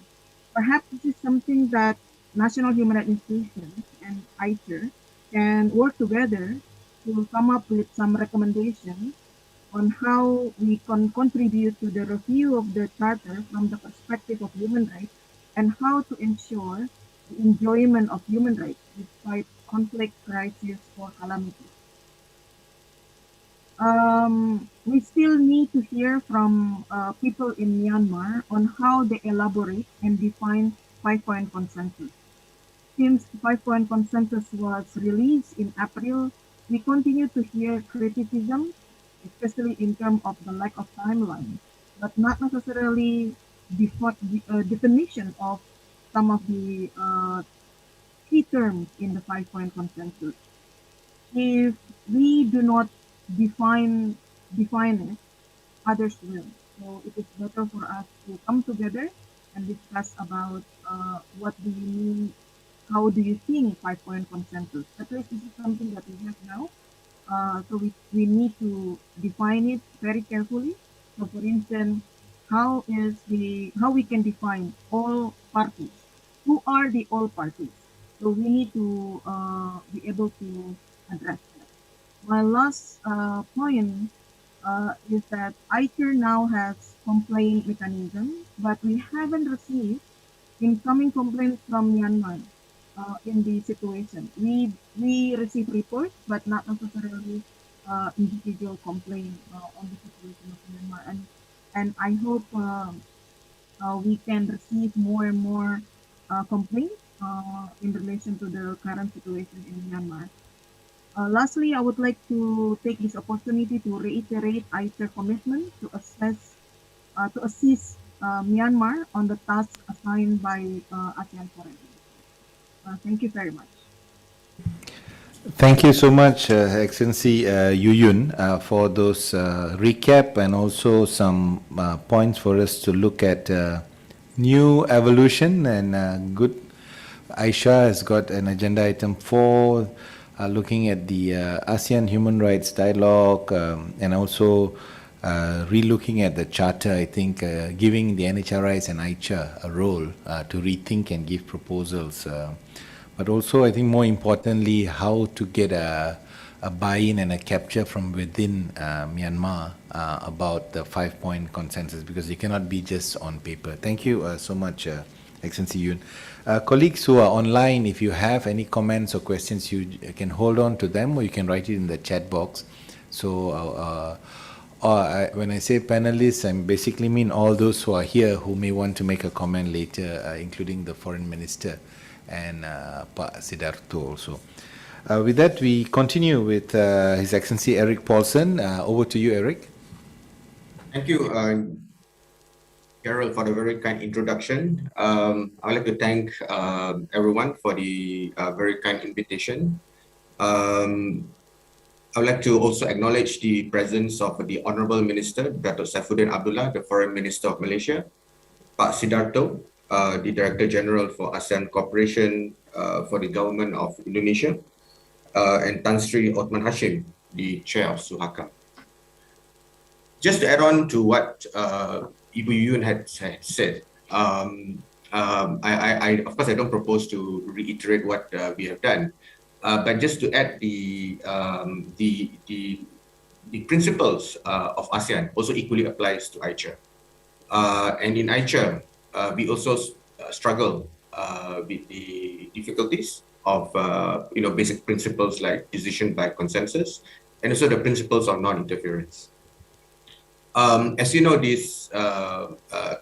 Perhaps this is something that national human rights institutions and AICHR can work together to come up with some recommendations on how we can contribute to the review of the Charter from the perspective of human rights and how to ensure the enjoyment of human rights despite conflict, crisis, or calamity. We still need to hear from people in Myanmar on how they elaborate and define five-point consensus. Since five-point consensus was released in April, we continue to hear criticism, especially in terms of the lack of timeline, but not necessarily definition of some of the key terms in the five-point consensus. If we do not define it, others will. So it is better for us to come together and discuss about what do you mean, how do you think five-point consensus. At least this is something that we have now. So we need to define it very carefully. So for instance, how we can define all parties? Who are the all parties? So we need to be able to address that. My last point is that AICHR now has complaint mechanism, but we haven't received incoming complaints from Myanmar in the situation. We receive reports, but not necessarily individual complaint on the situation of Myanmar. And I hope we can receive more and more complaints in relation to the current situation in Myanmar. Lastly, I would like to take this opportunity to reiterate AICHR commitment to assist Myanmar on the task assigned by ASEAN Foreign. Thank you very much. Thank you so much, Excellency Yu Yun, for those recap and also some points for us to look at new evolution and good. AICHR has got an agenda item 4 looking at the ASEAN Human Rights Dialogue and also re-looking at the Charter, I think giving the NHRIs and AICHR a role to rethink and give proposals. But also, I think more importantly, how to get a buy-in and a capture from within Myanmar about the five-point consensus, because it cannot be just on paper. Thank you so much, Excellency Yun. Colleagues who are online, if you have any comments or questions, you can hold on to them or you can write it in the chat box. So when I say panelists, I basically mean all those who are here who may want to make a comment later, including the Foreign Minister and Pak Sidarto also. With that, we continue with His Excellency Eric Paulson. Over to you, Eric. Thank you, Carol, for the very kind introduction. I would like to thank everyone for the very kind invitation. I would like to also acknowledge the presence of the Honorable Minister, Datuk Saifuddin Abdullah, the Foreign Minister of Malaysia, Pak Sidarto, the Director General for ASEAN Cooperation for the Government of Indonesia, and Tan Sri Othman Hashim, the Chair of SUHAKAM. Just to add on to what Ibu Yun had said, I of course I don't propose to reiterate what we have done, but just to add the principles of ASEAN also equally applies to AICHR. And in AICHR, we also struggle with the difficulties of basic principles like decision by consensus, and also the principles of non-interference. As you know, this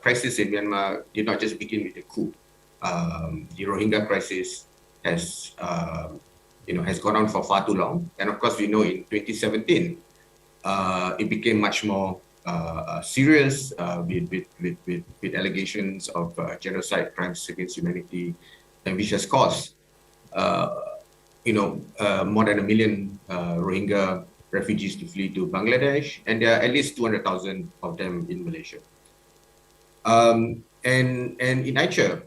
crisis in Myanmar did not just begin with the coup. The Rohingya crisis has gone on for far too long, and of course, we know in 2017 it became much more serious with allegations of genocide, crimes against humanity, and which has caused more than 1 million Rohingya refugees to flee to Bangladesh, and there are at least 200,000 of them in Malaysia. And in AICHR,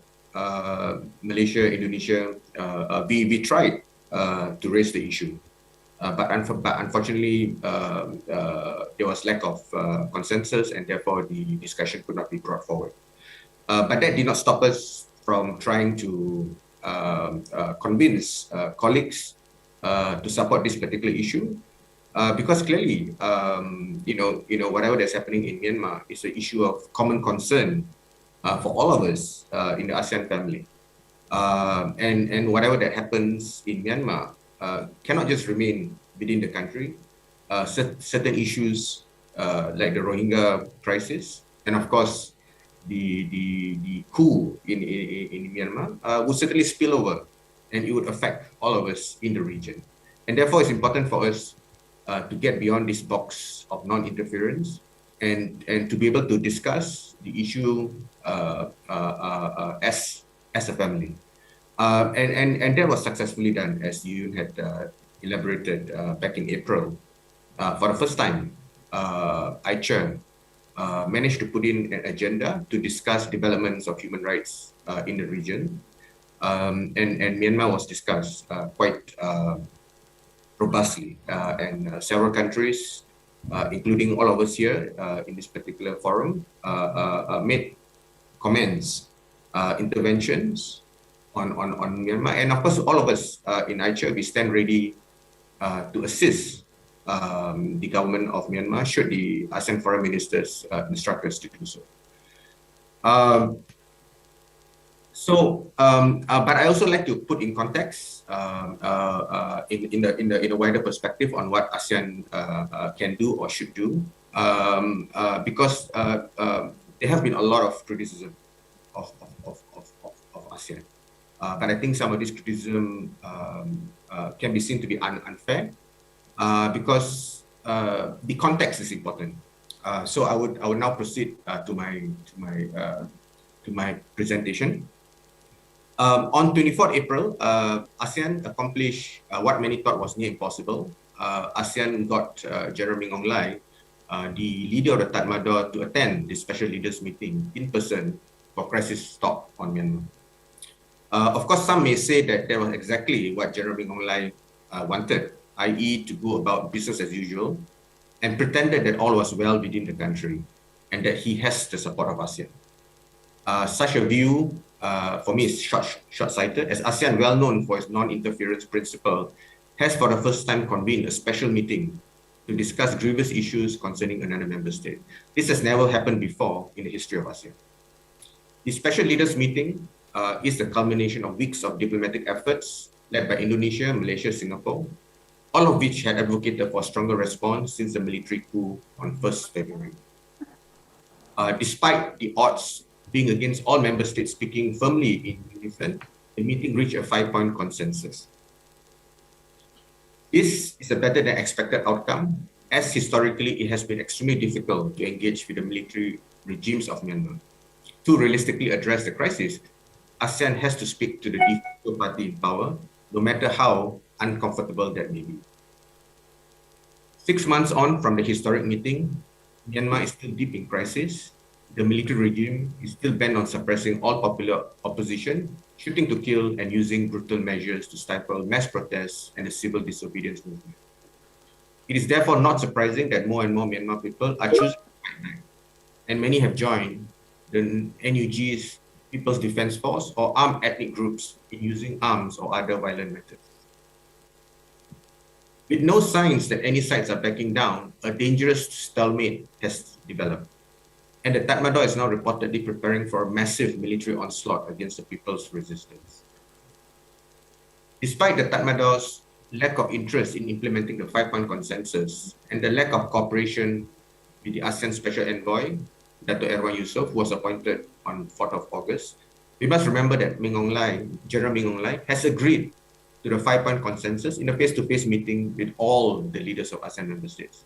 Malaysia, Indonesia, we tried to raise the issue, but unfortunately, there was lack of consensus, and therefore the discussion could not be brought forward. But that did not stop us from trying to convince colleagues to support this particular issue, because clearly, whatever that's happening in Myanmar is an issue of common concern for all of us in the ASEAN family. And whatever that happens in Myanmar cannot just remain within the country. Certain issues like the Rohingya crisis, and of course the coup in Myanmar would certainly spill over, and it would affect all of us in the region. And therefore, it's important for us to get beyond this box of non-interference and to be able to discuss the issue as a family. And that was successfully done, as you had elaborated back in April. For the first time, AICHR managed to put in an agenda to discuss developments of human rights in the region. And Myanmar was discussed quite robustly, and several countries, including all of us here in this particular forum, made comments, interventions on Myanmar. And of course, all of us in AICHR, we stand ready to assist the government of Myanmar should the ASEAN foreign ministers instruct us to do so. But I also like to put in context in the wider perspective on what ASEAN can do or should do, because there have been a lot of criticism of ASEAN. But I think some of this criticism can be seen to be unfair, because the context is important. So I would now proceed to my presentation. On 24th April, ASEAN accomplished what many thought was near impossible. ASEAN got General Min Aung Hlaing, the leader of the Tatmadaw, to attend the special leaders meeting in person for crisis talk on Myanmar. Of course, some may say that was exactly what General Min Aung Hlaing wanted, i.e. to go about business as usual, and pretended that all was well within the country and that he has the support of ASEAN. Such a view, for me, is short-sighted, as ASEAN, well known for its non-interference principle, has for the first time convened a special meeting to discuss grievous issues concerning another member state. This has never happened before in the history of ASEAN. The special leaders meeting is the culmination of weeks of diplomatic efforts led by Indonesia, Malaysia, Singapore, all of which had advocated for a stronger response since the military coup on 1st February. Despite the odds being against all member states speaking firmly in unison, the meeting reached a 5-point consensus. This is a better than expected outcome, as historically it has been extremely difficult to engage with the military regimes of Myanmar. To realistically address the crisis, ASEAN has to speak to the de facto party in power, no matter how uncomfortable that may be. 6 months on from the historic meeting, Myanmar is still deep in crisis. The military regime is still bent on suppressing all popular opposition, shooting to kill and using brutal measures to stifle mass protests and the civil disobedience movement. It is therefore not surprising that more and more Myanmar people are choosing to fight back, and many have joined the NUG's People's Defense Force or armed ethnic groups in using arms or other violent methods. With no signs that any sides are backing down, a dangerous stalemate has developed. And the Tatmadaw is now reportedly preparing for a massive military onslaught against the people's resistance. Despite the Tatmadaw's lack of interest in implementing the 5-point consensus and the lack of cooperation with the ASEAN Special Envoy, Dato' Erwan Yusof, who was appointed on 4th of August, we must remember that General Min Aung Hlaing has agreed to the 5-point consensus in a face-to-face meeting with all the leaders of ASEAN member states.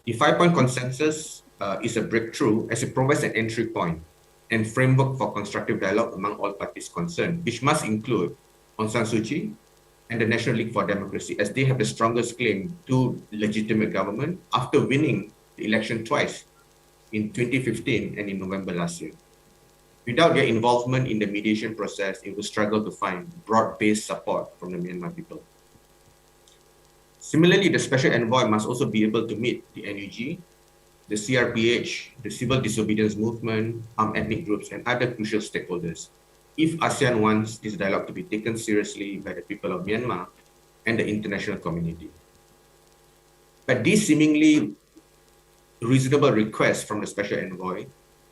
The 5-point consensus is a breakthrough as it provides an entry point and framework for constructive dialogue among all parties concerned, which must include Aung San Suu Kyi and the National League for Democracy, as they have the strongest claim to legitimate government after winning the election twice in 2015 and in November last year. Without their involvement in the mediation process, it will struggle to find broad-based support from the Myanmar people. Similarly, the Special Envoy must also be able to meet the NUG, the CRPH, the civil disobedience movement, armed ethnic groups, and other crucial stakeholders, if ASEAN wants this dialogue to be taken seriously by the people of Myanmar and the international community. But these seemingly reasonable requests from the Special Envoy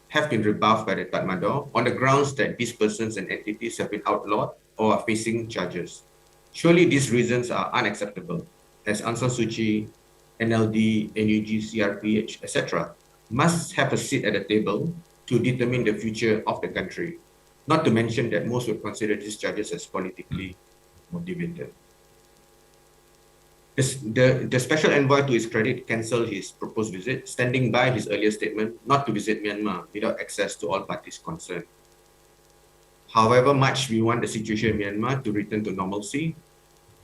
have been rebuffed by the Tatmadaw on the grounds that these persons and entities have been outlawed or are facing charges. Surely these reasons are unacceptable, as Aung San Suu Kyi, NLD, NUG, CRPH, etc. must have a seat at the table to determine the future of the country, not to mention that most would consider these charges as politically motivated. The Special Envoy, to his credit, cancelled his proposed visit, standing by his earlier statement not to visit Myanmar without access to all parties concerned. However much we want the situation in Myanmar to return to normalcy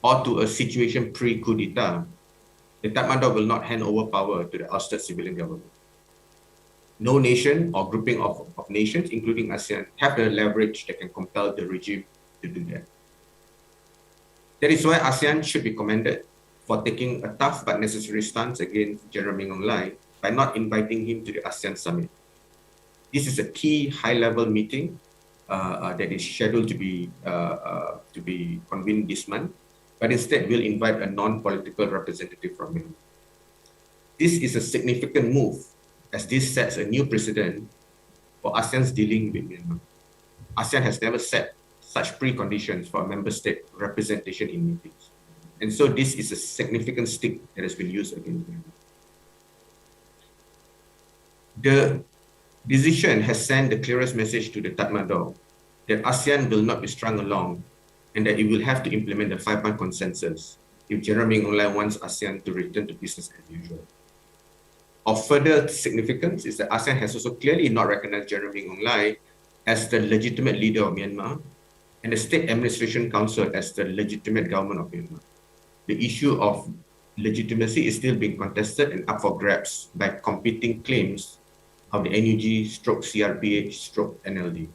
or to a situation pre-coup d'etat, the Tatmadaw will not hand over power to the ousted civilian government. No nation or grouping of nations, including ASEAN, have the leverage that can compel the regime to do that. That is why ASEAN should be commended for taking a tough but necessary stance against General Min Aung Hlaing by not inviting him to the ASEAN summit. This is a key high-level meeting that is scheduled to be convened this month, but instead will invite a non-political representative from Myanmar. This is a significant move, as this sets a new precedent for ASEAN's dealing with Myanmar. ASEAN has never set such preconditions for a member state representation in meetings. And so this is a significant stick that has been used against Myanmar. The decision has sent the clearest message to the Tatmadaw that ASEAN will not be strung along and that it will have to implement the 5-point consensus if General Min Aung Hlaing wants ASEAN to return to business as usual. Of further significance is that ASEAN has also clearly not recognized General Min Aung Hlaing as the legitimate leader of Myanmar and the State Administration Council as the legitimate government of Myanmar. The issue of legitimacy is still being contested and up for grabs by competing claims of the NUG, CRPH, NLD.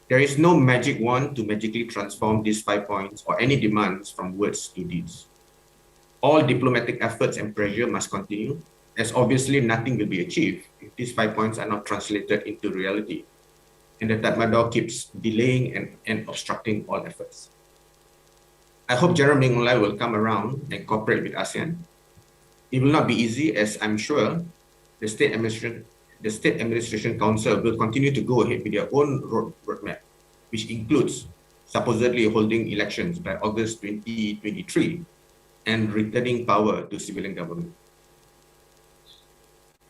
There is no magic wand to magically transform these 5 points or any demands from words to deeds. All diplomatic efforts and pressure must continue, as obviously nothing will be achieved if these 5 points are not translated into reality, and the Tatmadaw keeps delaying and obstructing all efforts. I hope General Min Aung Hlaing will come around and cooperate with ASEAN. It will not be easy, as I'm sure the State Administration Council will continue to go ahead with their own roadmap, which includes supposedly holding elections by August 2023 and returning power to civilian government.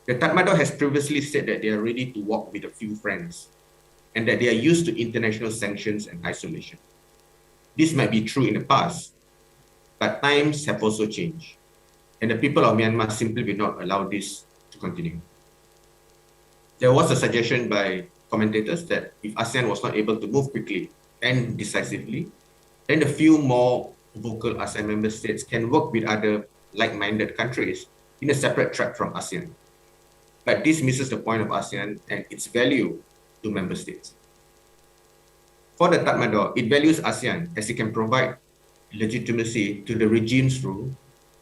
The Tatmadaw has previously said that they are ready to walk with a few friends and that they are used to international sanctions and isolation. This might be true in the past, but times have also changed, and the people of Myanmar simply will not allow this to continue. There was a suggestion by commentators that if ASEAN was not able to move quickly and decisively, then the few more vocal ASEAN member states can work with other like-minded countries in a separate track from ASEAN. But this misses the point of ASEAN and its value to member states. For the Tatmadaw, it values ASEAN as it can provide legitimacy to the regime's rule,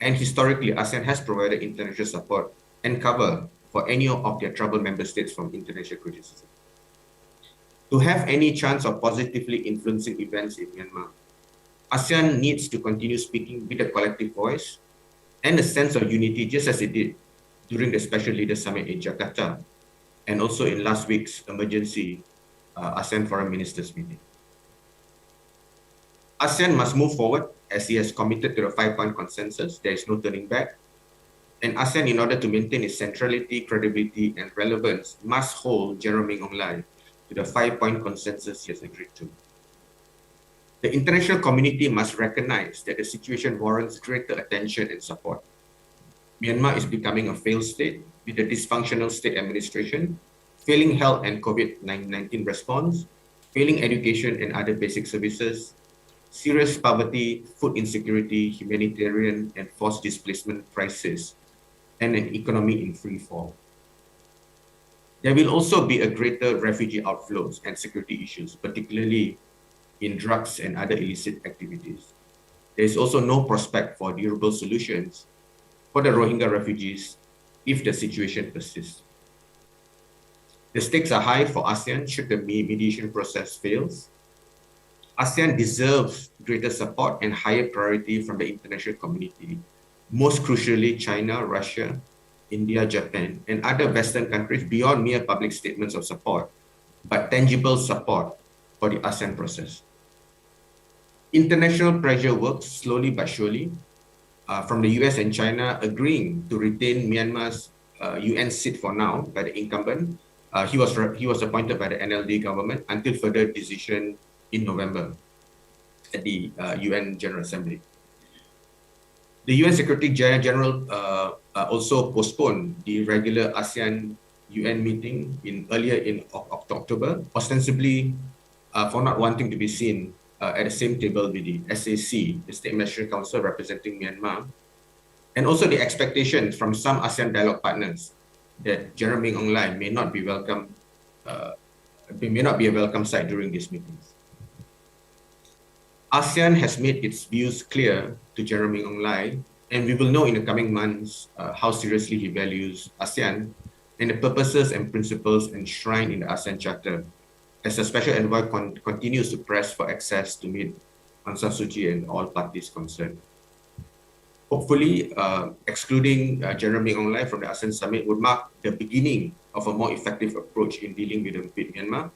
and historically ASEAN has provided international support and cover for any of their troubled member states from international criticism. To have any chance of positively influencing events in Myanmar, ASEAN needs to continue speaking with a collective voice and a sense of unity, just as it did during the Special Leaders Summit in Jakarta, and also in last week's emergency ASEAN Foreign Ministers meeting. ASEAN must move forward as he has committed to the 5-point consensus. There is no turning back. And ASEAN, in order to maintain its centrality, credibility, and relevance, must hold General Min Aung Hlaing to the 5-point consensus he has agreed to. The international community must recognize that the situation warrants greater attention and support. Myanmar is becoming a failed state with a dysfunctional state administration, failing health and COVID-19 response, failing education and other basic services, serious poverty, food insecurity, humanitarian and forced displacement crisis, and an economy in free fall. There will also be a greater refugee outflows and security issues, particularly in drugs and other illicit activities. There is also no prospect for durable solutions for the Rohingya refugees if the situation persists. The stakes are high for ASEAN should the mediation process fails. ASEAN deserves greater support and higher priority from the international community, most crucially China, Russia, India, Japan, and other Western countries beyond mere public statements of support, but tangible support for the ASEAN process. International pressure works slowly but surely, from the US and China agreeing to retain Myanmar's UN seat for now by the incumbent. He was appointed by the NLD government until further decision in November at the UN General Assembly. The UN Secretary General also postponed the regular ASEAN UN meeting earlier in October, ostensibly for not wanting to be seen at the same table with the SAC, the State Ministerial Council representing Myanmar, and also the expectation from some ASEAN dialogue partners that General Min Aung Hlaing may not be welcome, may not be a welcome sight during these meetings. ASEAN has made its views clear to General Min Aung Hlaing, and we will know in the coming months how seriously he values ASEAN and the purposes and principles enshrined in the ASEAN Charter, as the Special Envoy continues to press for access to meet Aung San Suu Kyi and all parties concerned. Hopefully, excluding General Min Aung Hlaing from the ASEAN Summit would mark the beginning of a more effective approach in dealing with Myanmar,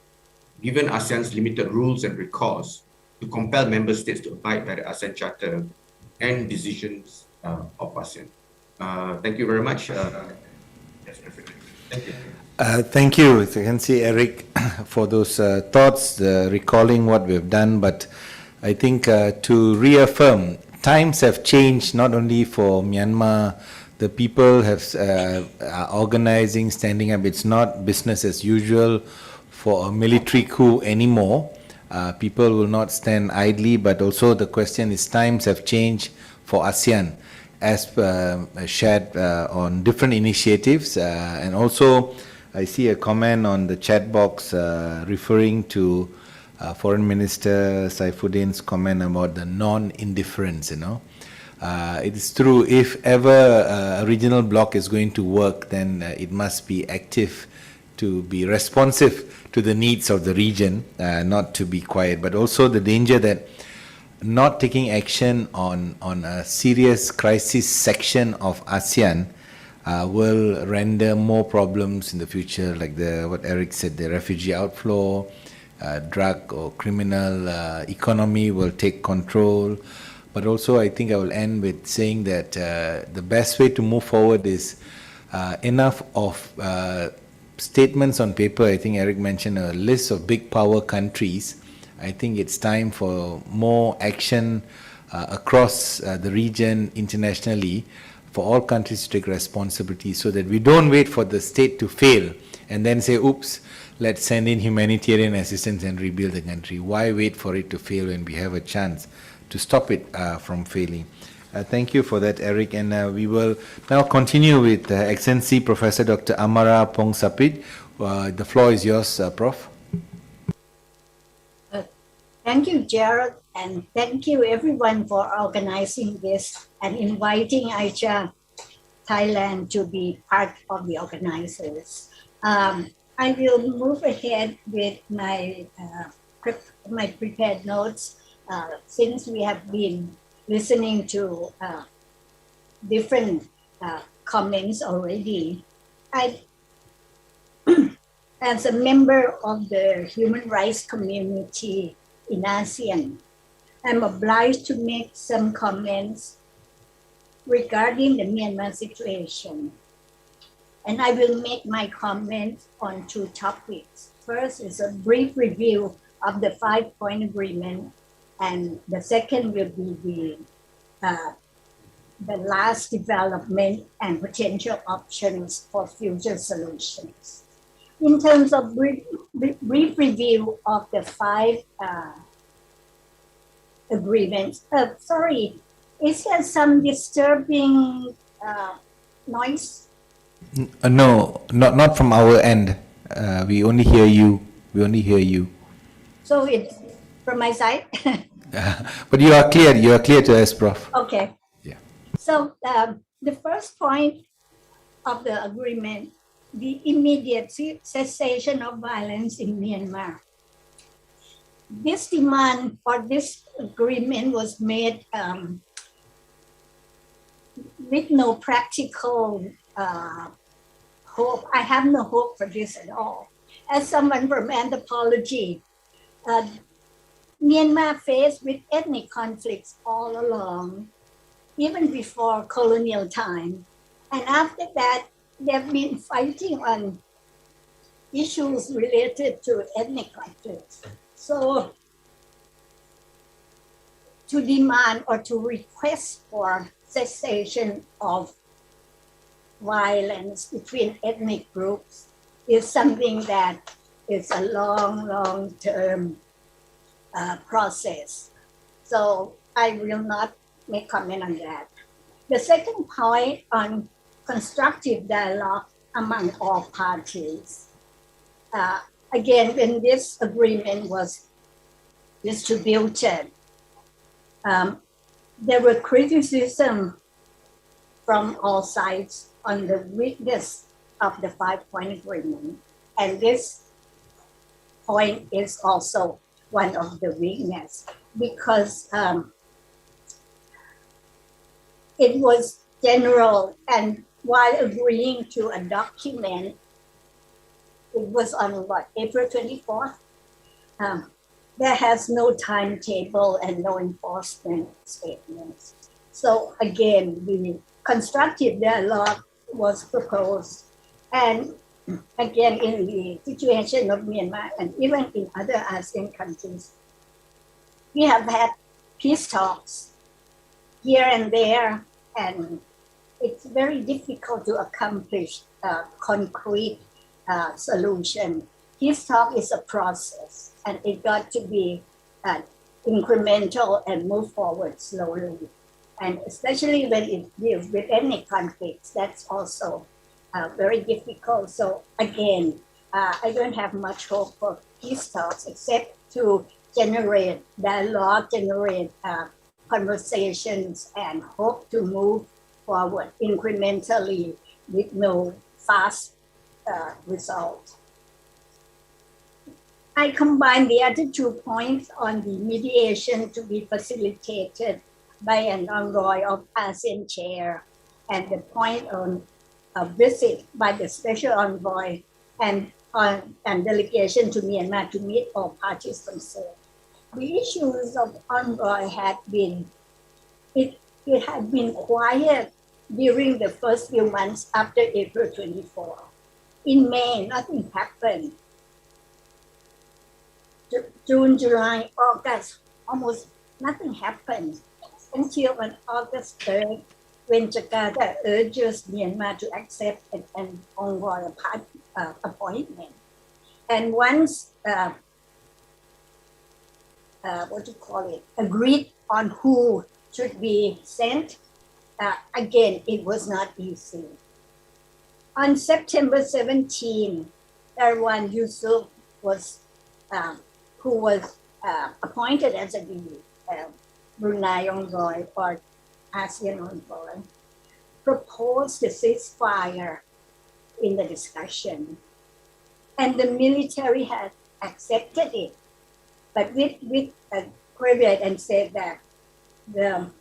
given ASEAN's limited rules and recourse to compel member states to abide by the ASEAN Charter and decisions of ASEAN. Thank you very much. Thank you. Thank you, Excellency Eric, for those thoughts, recalling what we've done. But I think to reaffirm, times have changed not only for Myanmar. The people are organizing, standing up. It's not business as usual for a military coup anymore. People will not stand idly, but also the question is times have changed for ASEAN, as shared on different initiatives. And also, I see a comment on the chat box referring to Foreign Minister Saifuddin's comment about the non-indifference, it is true, if ever a regional bloc is going to work, then it must be active to be responsive to the needs of the region, not to be quiet, but also the danger that not taking action on a serious crisis section of ASEAN will render more problems in the future, like what Eric said, the refugee outflow, drug or criminal economy will take control. But also, I think I will end with saying that the best way to move forward is enough of statements on paper. I think Eric mentioned a list of big power countries. I think it's time for more action across the region internationally, for all countries to take responsibility, so that we don't wait for the state to fail and then say, oops, let's send in humanitarian assistance and rebuild the country. Why wait for it to fail when we have a chance to stop it from failing? Thank you for that, Eric. And we will now continue with Excellency Professor Dr. Amara Pongsapit. The floor is yours, Prof. Thank you, Gerald, and thank you everyone for organizing this and inviting AICHR Thailand to be part of the organizers. I will move ahead with my prepared notes. since we have been listening to different comments already, as a member of the human rights community in ASEAN, I'm obliged to make some comments regarding the Myanmar situation. And I will make my comments on two topics. First is a brief review of the 5-point agreement, and the second will be the last development and potential options for future solutions. In terms of brief review of the 5 agreements, sorry, is there some disturbing noise? No, not from our end. We only hear you. We only hear you. So it's from my side? But you are clear. You are clear to us, Prof. Okay. Yeah. So the first point of the agreement, the immediate cessation of violence in Myanmar. This demand or this agreement was made with no practical hope. I have no hope for this at all. As someone from anthropology, Myanmar faced with ethnic conflicts all along, even before colonial time. And after that, they've been fighting on issues related to ethnic conflicts. So to demand or to request for cessation of violence between ethnic groups is something that is a long-term process. So I will not make comment on that. The second point on constructive dialogue among all parties. Again, when this agreement was distributed, there were criticism from all sides on the weakness of the 5-point agreement. And this point is also one of the weakness because it was general, and while agreeing to a document, it was on what, April 24th? There has no timetable and no enforcement statements. So again, the constructive dialogue was proposed. And again, in the situation of Myanmar and even in other ASEAN countries, we have had peace talks here and there, and it's very difficult to accomplish a concrete solution. Peace talk is a process, and it got to be incremental and move forward slowly. And especially when it deals with ethnic conflicts, that's also very difficult. So again, I don't have much hope for peace talks except to generate dialogue, generate conversations, and hope to move forward incrementally with no fast result. I combine the other 2 points on the mediation to be facilitated by an envoy of ASEAN chair, and the point on a visit by the special envoy and delegation to Myanmar to meet all parties concerned. The issues of envoy had been, it had been quiet during the first few months after April 24. In May, nothing happened. June, July, August, almost nothing happened until on August 3rd, when Jakarta urges Myanmar to accept an envoy appointment. And once, agreed on who should be sent, again, it was not easy. On September 17, Erwan Yusuf was, who was appointed as a Brunei envoy or ASEAN envoy, proposed the ceasefire in the discussion. And the military had accepted it, but with Provedor and said that the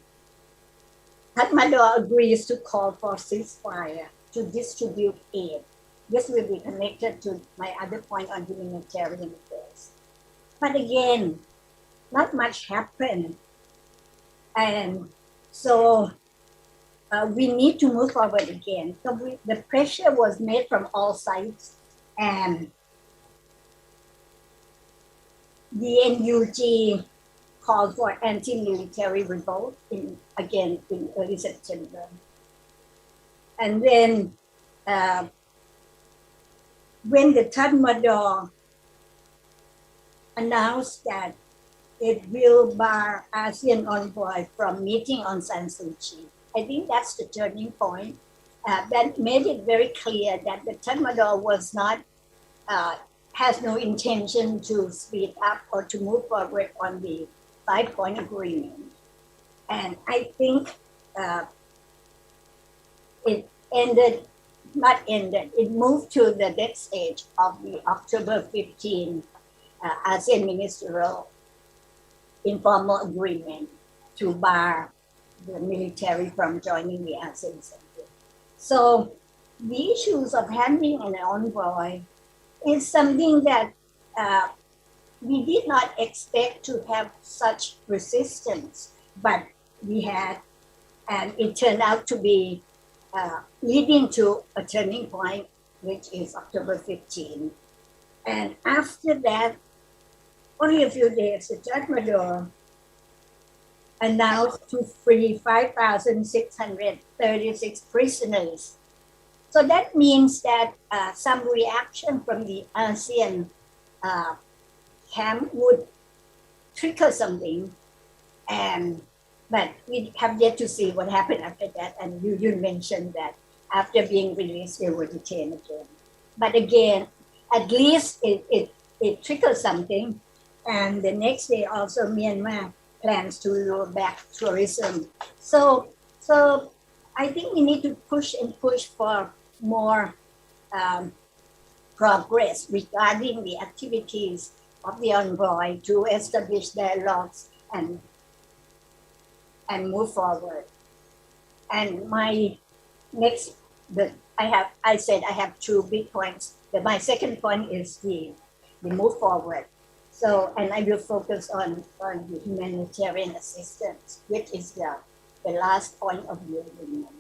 Tatmadaw agrees to call for ceasefire to distribute aid. This will be connected to my other point on humanitarian affairs. But again, not much happened. And so we need to move forward again. So the pressure was made from all sides, and the NUG called for anti-military revolt again in early September. And then when the Tatmadaw announced that it will bar ASEAN envoy from meeting on Aung San Suu Kyi, I think that's the turning point. That made it very clear that the Tatmadaw was not, has no intention to speed up or to move forward on the 5-point agreement. And I think it moved to the next stage of the October 15 ASEAN Ministerial Informal Agreement to bar the military from joining the ASEAN Center. So the issues of handling an envoy is something that we did not expect to have such resistance, but we had, and it turned out to be leading to a turning point, which is October 15. And after that, only a few days, the Tatmadaw announced to free 5,636 prisoners. So that means that some reaction from the ASEAN camp would trigger something, but we have yet to see what happened after that. And you mentioned that after being released, they were detained again. But again, at least it triggers something. And the next day also Myanmar plans to lure back tourism. So I think we need to push for more progress regarding the activities of the envoy to establish dialogues and move forward. And my next, I said I have 2 big points. My second point is the move forward. So, and I will focus on the humanitarian assistance, which is the last point of the agreement.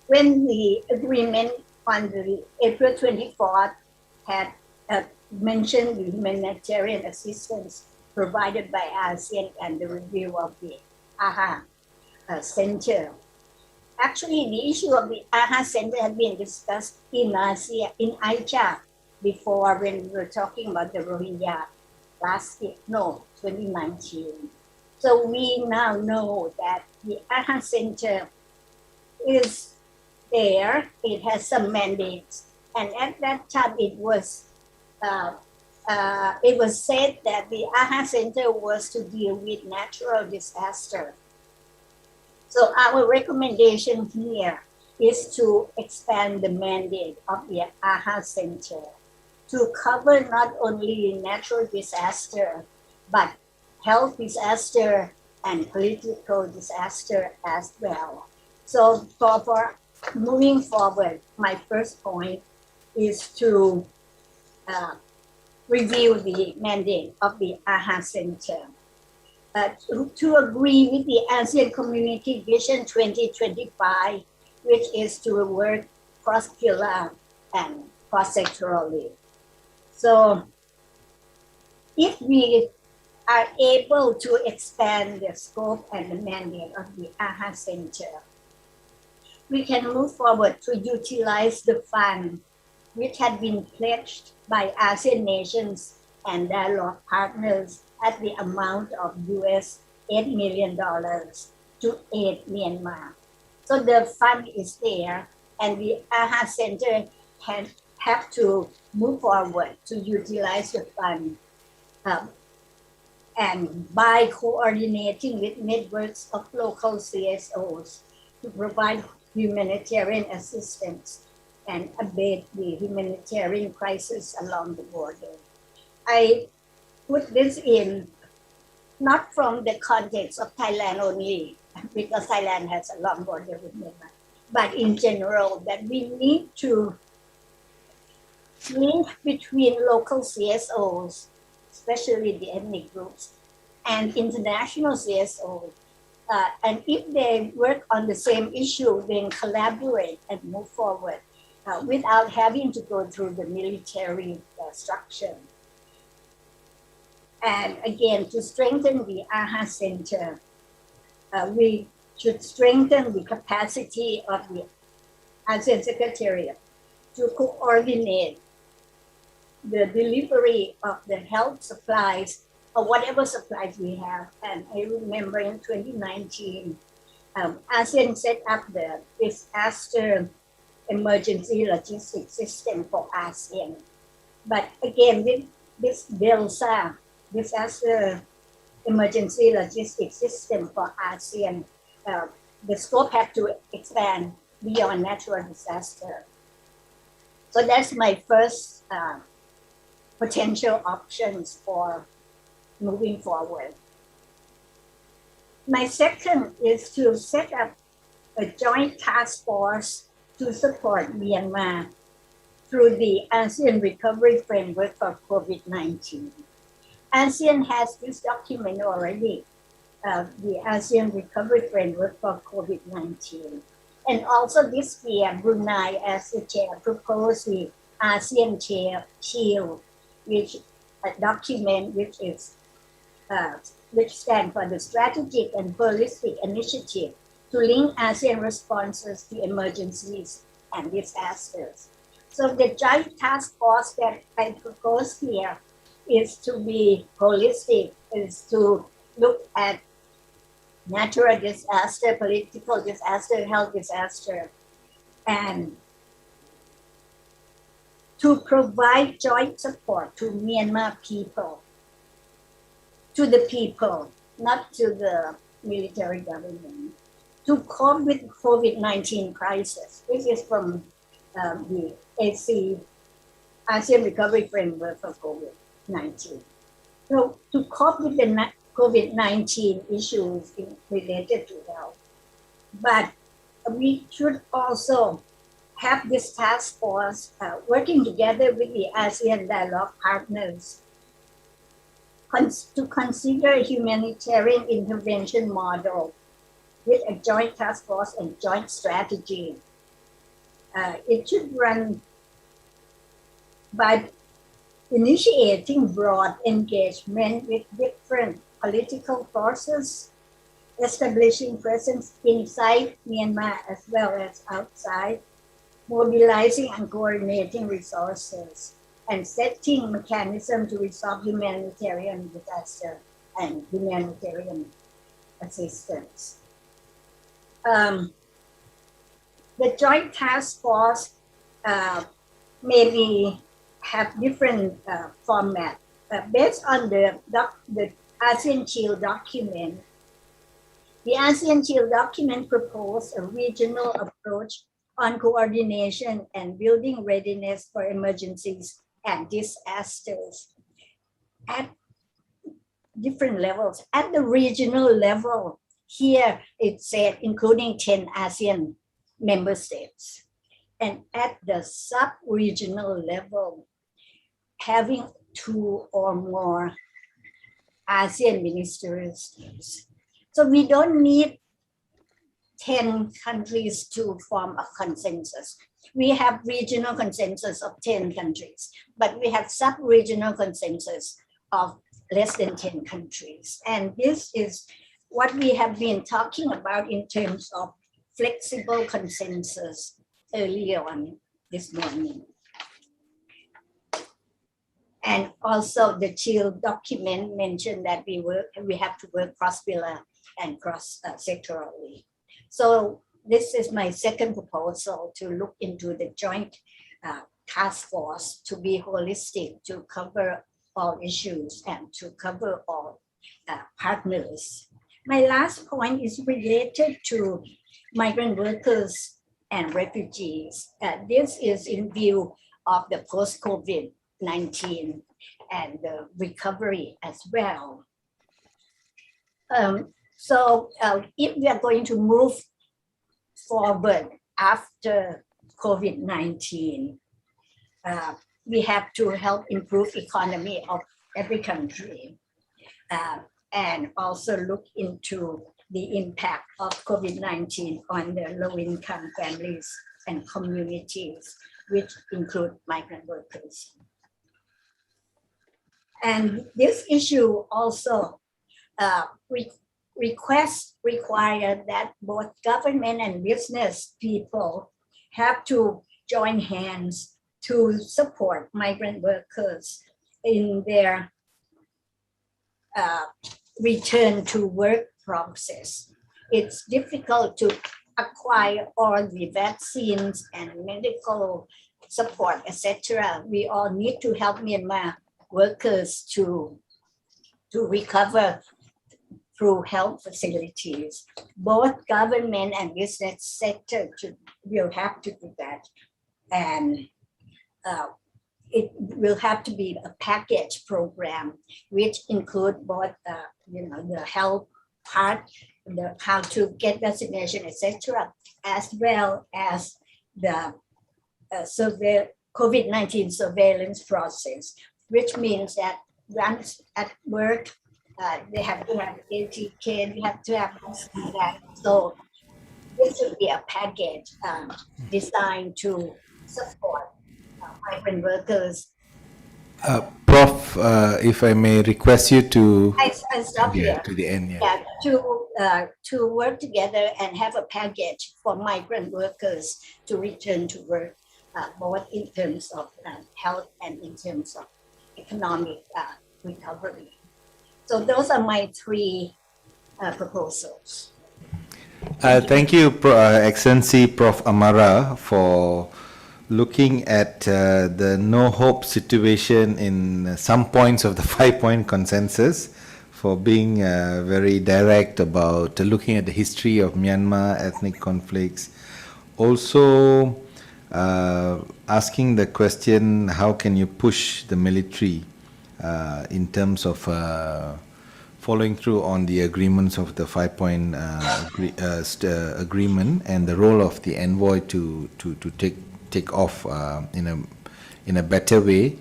When the agreement on the April 24th had mentioned the humanitarian assistance provided by ASEAN and the review of the AHA Center. Actually, the issue of the AHA Center had been discussed in AICHR before, when we were talking about the Rohingya last year, 2019. So we now know that the AHA Center is there. It has some mandates. And at that time, it was said that the AHA Center was to deal with natural disaster. So our recommendation here is to expand the mandate of the AHA Center to cover not only natural disaster, but health disaster and political disaster as well. So for moving forward, my first point is to review the mandate of the AHA Center. To agree with the ASEAN Community Vision 2025, which is to work cross-pillar and cross-sectorally. So if we are able to expand the scope and the mandate of the AHA Center, we can move forward to utilize the fund which had been pledged by ASEAN nations and dialogue partners at the amount of $8 million to aid Myanmar. So the fund is there, and the AHA Center can have to move forward to utilize the fund and by coordinating with networks of local CSOs to provide humanitarian assistance and abate the humanitarian crisis along the border. I put this in not from the context of Thailand only, because Thailand has a long border with Myanmar, but in general, that we need to link between local CSOs, especially the ethnic groups, and international CSOs. And if they work on the same issue, then collaborate and move forward without having to go through the military structure. And again, to strengthen the AHA Center, we should strengthen the capacity of the ASEAN Secretariat to coordinate the delivery of the health supplies or whatever supplies we have. And I remember in 2019, ASEAN set up the disaster emergency logistics system for ASEAN. But again, with this DELSA, disaster emergency logistics system for ASEAN, the scope had to expand beyond natural disaster. So that's my first potential options for moving forward. My second is to set up a joint task force to support Myanmar through the ASEAN Recovery Framework for COVID-19. ASEAN has this document already, the ASEAN Recovery Framework for COVID-19. And also this year, Brunei as the chair proposed the ASEAN Shield, which a document which is which stands for the Strategic and Holistic Initiative to link ASEAN responses to emergencies and disasters. So the joint task force that I propose here is to be holistic, is to look at natural disaster, political disaster, health disaster, and to provide joint support to Myanmar people, to the people, not to the military government, to cope with COVID-19 crisis. This is from the ASEAN Recovery Framework for COVID-19. So to cope with the COVID-19 issues related to health. But we should also have this task force working together with the ASEAN Dialogue partners to consider a humanitarian intervention model with a joint task force and joint strategy. It should run by initiating broad engagement with different political forces, establishing presence inside Myanmar as well as outside, mobilizing and coordinating resources, and setting mechanisms to resolve humanitarian disaster and humanitarian assistance. The joint task force maybe have different format. Based on the ASEAN Shield document, the ASEAN Shield document proposed a regional approach on coordination and building readiness for emergencies and disasters at different levels. At the regional level, here it said including 10 ASEAN member states. And at the sub-regional level, having 2 or more ASEAN ministers. So we don't need 10 countries to form a consensus. We have regional consensus of 10 countries, but we have sub-regional consensus of less than 10 countries. And this is what we have been talking about in terms of flexible consensus earlier on this morning. And also the Shield document mentioned that we have to work cross-pillar and cross-sectorally. So this is my second proposal, to look into the joint task force to be holistic, to cover all issues and to cover all partners. My last point is related to migrant workers and refugees. This is in view of the post-COVID-19 and the recovery as well. If we are going to move forward after COVID-19, we have to help improve economy of every country, and also look into the impact of COVID-19 on the low-income families and communities, which include migrant workers. And this issue also require that both government and business people have to join hands to support migrant workers in their return to work process. It's difficult to acquire all the vaccines and medical support, etc. We all need to help Myanmar workers to recover through health facilities. Both government and business sector will have to do that. And it will have to be a package program, which include both, the health part, how to get vaccination, etc., as well as the COVID-19 surveillance process, which means that once at work, they have to have ATK, they have to have that. So this will be a package designed to support migrant workers. Prof, if I may request you to I stop here. to the end. To work together and have a package for migrant workers to return to work, both in terms of health and in terms of economic recovery. So those are my three proposals. Thank you, Excellency Prof. Amara, for looking at the no-hope situation in some points of the 5-point consensus, for being very direct about looking at the history of Myanmar, ethnic conflicts. Also asking the question, how can you push the military in terms of following through on the agreements of the 5-point agreement, and the role of the envoy to take off in a better way,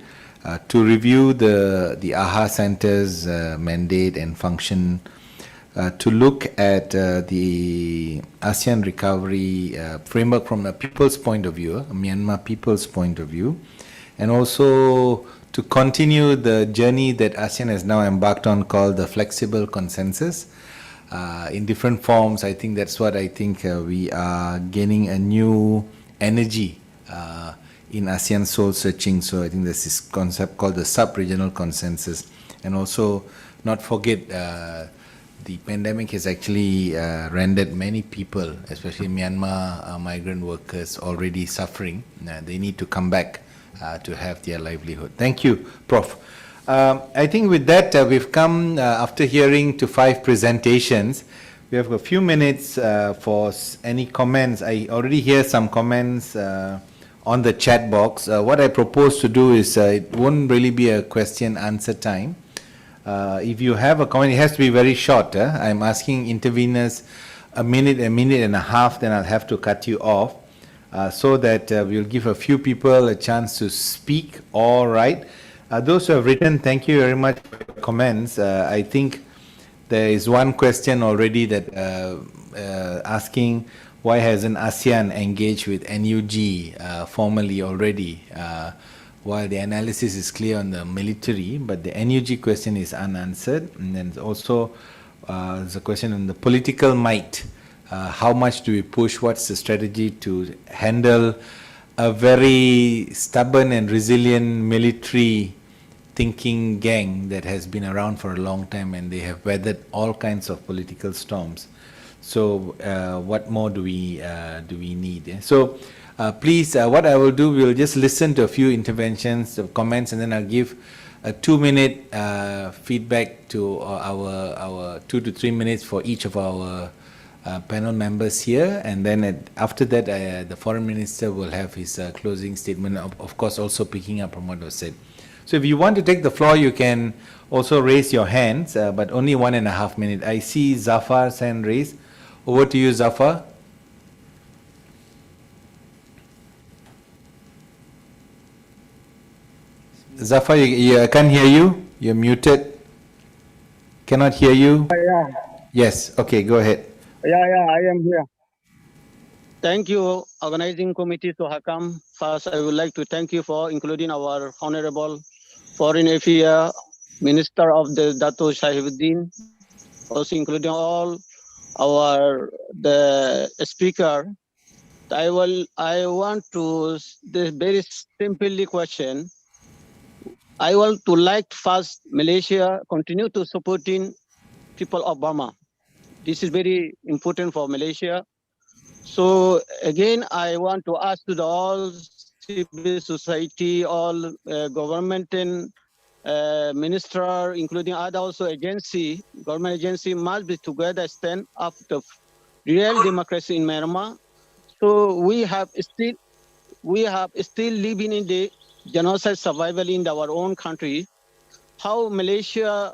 to review the AHA Center's mandate and function, to look at the ASEAN recovery framework from a people's point of view, a Myanmar people's point of view, and also to continue the journey that ASEAN has now embarked on, called the flexible consensus, in different forms. I think that's what I think we are gaining a new energy in ASEAN soul searching. So I think there's this concept called the sub-regional consensus. And also not forget the pandemic has actually rendered many people, especially Myanmar migrant workers, already suffering. They need to come back to have their livelihood. Thank you, Prof. I think with that, we've come after hearing to 5 presentations. We have a few minutes for any comments. I already hear some comments on the chat box. What I propose to do is, it won't really be a question answer time. If you have a comment, it has to be very short. I'm asking interveners a minute and a half, then I'll have to cut you off, so that we'll give a few people a chance to speak. All right. Those who have written, thank you very much for your comments. I think there is one question already that asking, why hasn't ASEAN engaged with NUG formally already? While the analysis is clear on the military, but the NUG question is unanswered. And then also there's a question on the political might. How much do we push? What's the strategy to handle a very stubborn and resilient military thinking gang that has been around for a long time, and they have weathered all kinds of political storms? So what more do we need? So please, what I will do, we'll just listen to a few interventions, comments, and then I'll give a 2-minute feedback to our 2 to 3 minutes for each of our panel members here, and then after that, the Foreign Minister will have his closing statement, of course also picking up from what was said. So if you want to take the floor, you can also raise your hands, but only 1.5 minutes. I see Zafar's hand raised. Over to you, Zafar. Zafar, I can't hear you. You're muted. Cannot hear you. Yeah, Yes. Okay, go ahead. I am here. Thank you, Organizing Committee SUHAKAM. First, I would like to thank you for including our Honorable Foreign Affairs Minister of the Dato Shahibuddin, also including all the speaker. I want to the very simply question. I want to like first Malaysia continue to supporting people of Burma. This is very important for Malaysia. So again, I want to ask to all civil society, all government and minister, including other also agency, government agency must be together stand up the real democracy in Myanmar. So we have still living in the genocide survival in our own country. How Malaysia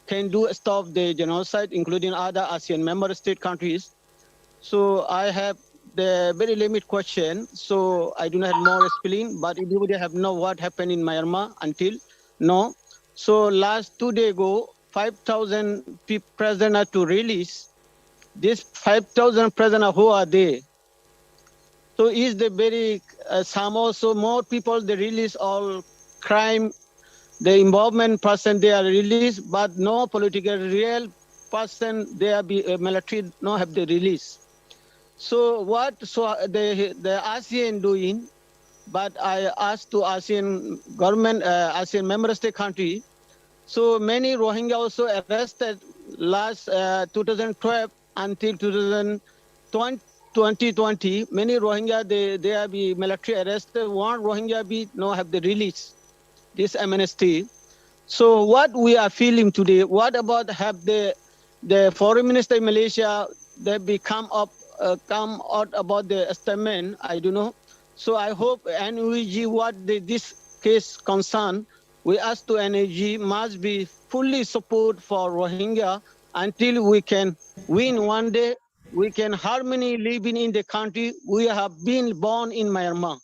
can do stop the genocide, including other ASEAN member state countries. So I have the very limited question. So I do not have more explain, but everybody have know what happened in Myanmar until no. So last 2 days ago, 5,000 prisoners to release. These 5,000 prisoners, who are they? So is the very some also more people they release all crime, the involvement person they are released, but no political real person they are be military no have the release. So what the ASEAN doing? But I asked to ASEAN government, ASEAN member state country. So many Rohingya also arrested last 2012 until 2020. Many Rohingya they are be military arrested. One Rohingya be no have the release. This amnesty. So what we are feeling today? What about have the foreign minister in Malaysia they come out about the statement? I don't know. So I hope NUG what this case concern, we ask to NUG must be fully support for Rohingya until we can win one day. We can harmony living in the country. We have been born in Myanmar.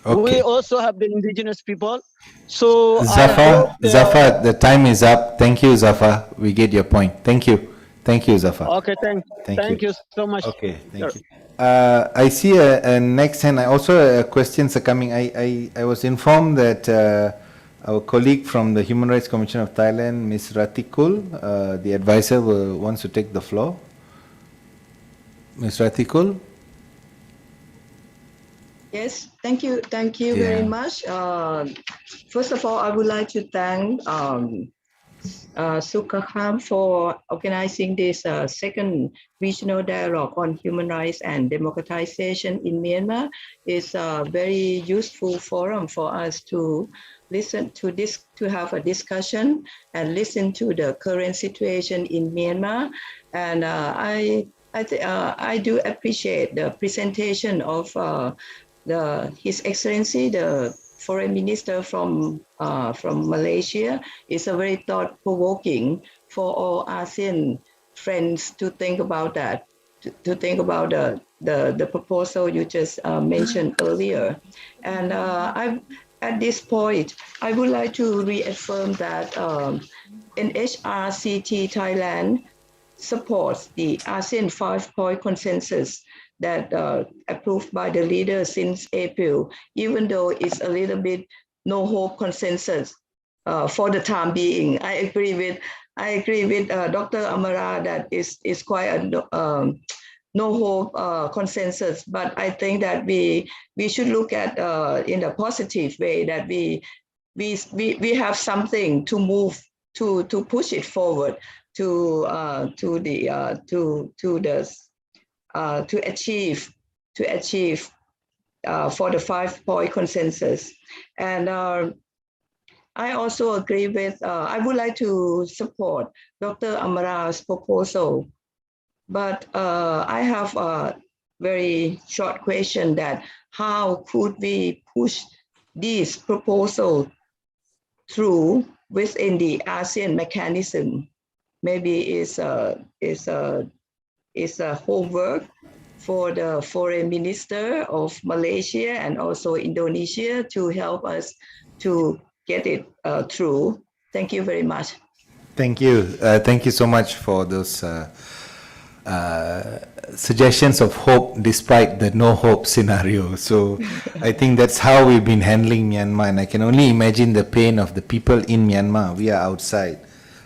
Okay. We also have the indigenous people. So Zafar, the time is up. Thank you, Zafar. We get your point. Thank you. Thank you, Zafar. Okay, thank you so much. Okay, thank you. I see a next hand. Also, questions are coming. I was informed that our colleague from the Human Rights Commission of Thailand, Ms. Ratikul, the advisor, wants to take the floor. Ms. Ratikul? Yes, thank you very much. First of all, I would like to thank SUHAKAM for organizing this second regional dialogue on human rights and democratization in Myanmar. It's a very useful forum for us to listen to this, to have a discussion and listen to the current situation in Myanmar. And I do appreciate the presentation of His Excellency, the Foreign Minister from Malaysia. Is a very thought-provoking for all ASEAN friends to think about that, to think about the proposal you just mentioned earlier. And at this point, I would like to reaffirm that NHRCT Thailand supports the ASEAN 5-point consensus that approved by the leaders since April, even though it's a little bit no hope consensus for the time being. I agree with Dr. Amara that is quite a no hope consensus, but I think that we should look at in a positive way that we have something to move to push it forward to achieve for the 5-point consensus. And I also agree with, I would like to support Dr. Amara's proposal, but I have a very short question that how could we push this proposal through within the ASEAN mechanism. Maybe it's a homework for the foreign minister of Malaysia and also Indonesia to help us to get it through. Thank you very much. Thank you. Thank you so much for those suggestions of hope despite the no hope scenario. So I think that's how we've been handling Myanmar, and I can only imagine the pain of the people in Myanmar. We are outside.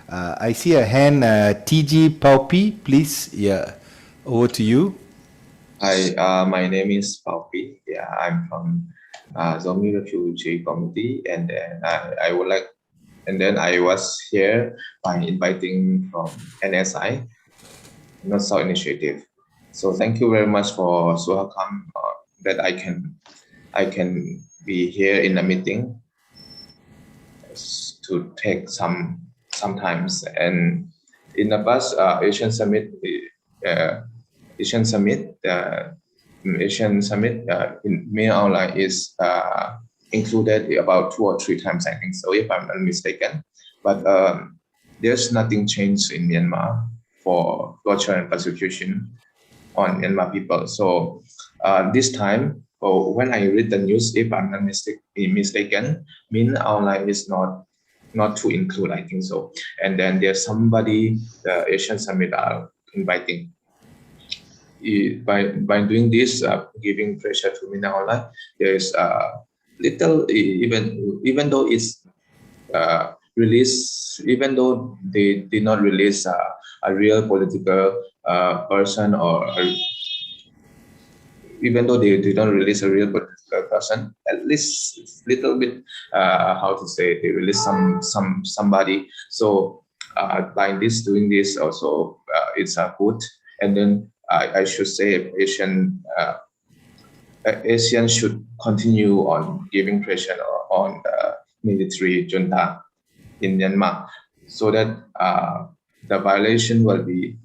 I see a hand, TG Paupi, please. Yeah, over to you. Hi, my name is Paupi. Yeah, I'm from Zombie Refugee Committee, and then I would like, and then I was here by inviting from NSI, North South Initiative. So thank you very much for SUHAKAM that I can be here in the meeting to take some times. And in the past Asian Summit in May Online is included about 2 or 3 times, I think so, if I'm not mistaken. But there's nothing changed in Myanmar for torture and persecution on Myanmar people. So this time, when I read the news, if I'm not mistaken, Min Online is not to include, I think so. And then there's somebody the Asian Summit are inviting. By doing this, giving pressure to Min Online, there's little, even though it's released, even though they did not release a real political person, or even though they did not release a real political person, at least little bit, how to say, they release somebody. So by doing this also, it's good. And then I should say ASEAN should continue on giving pressure on the military junta in Myanmar, so that the violation will be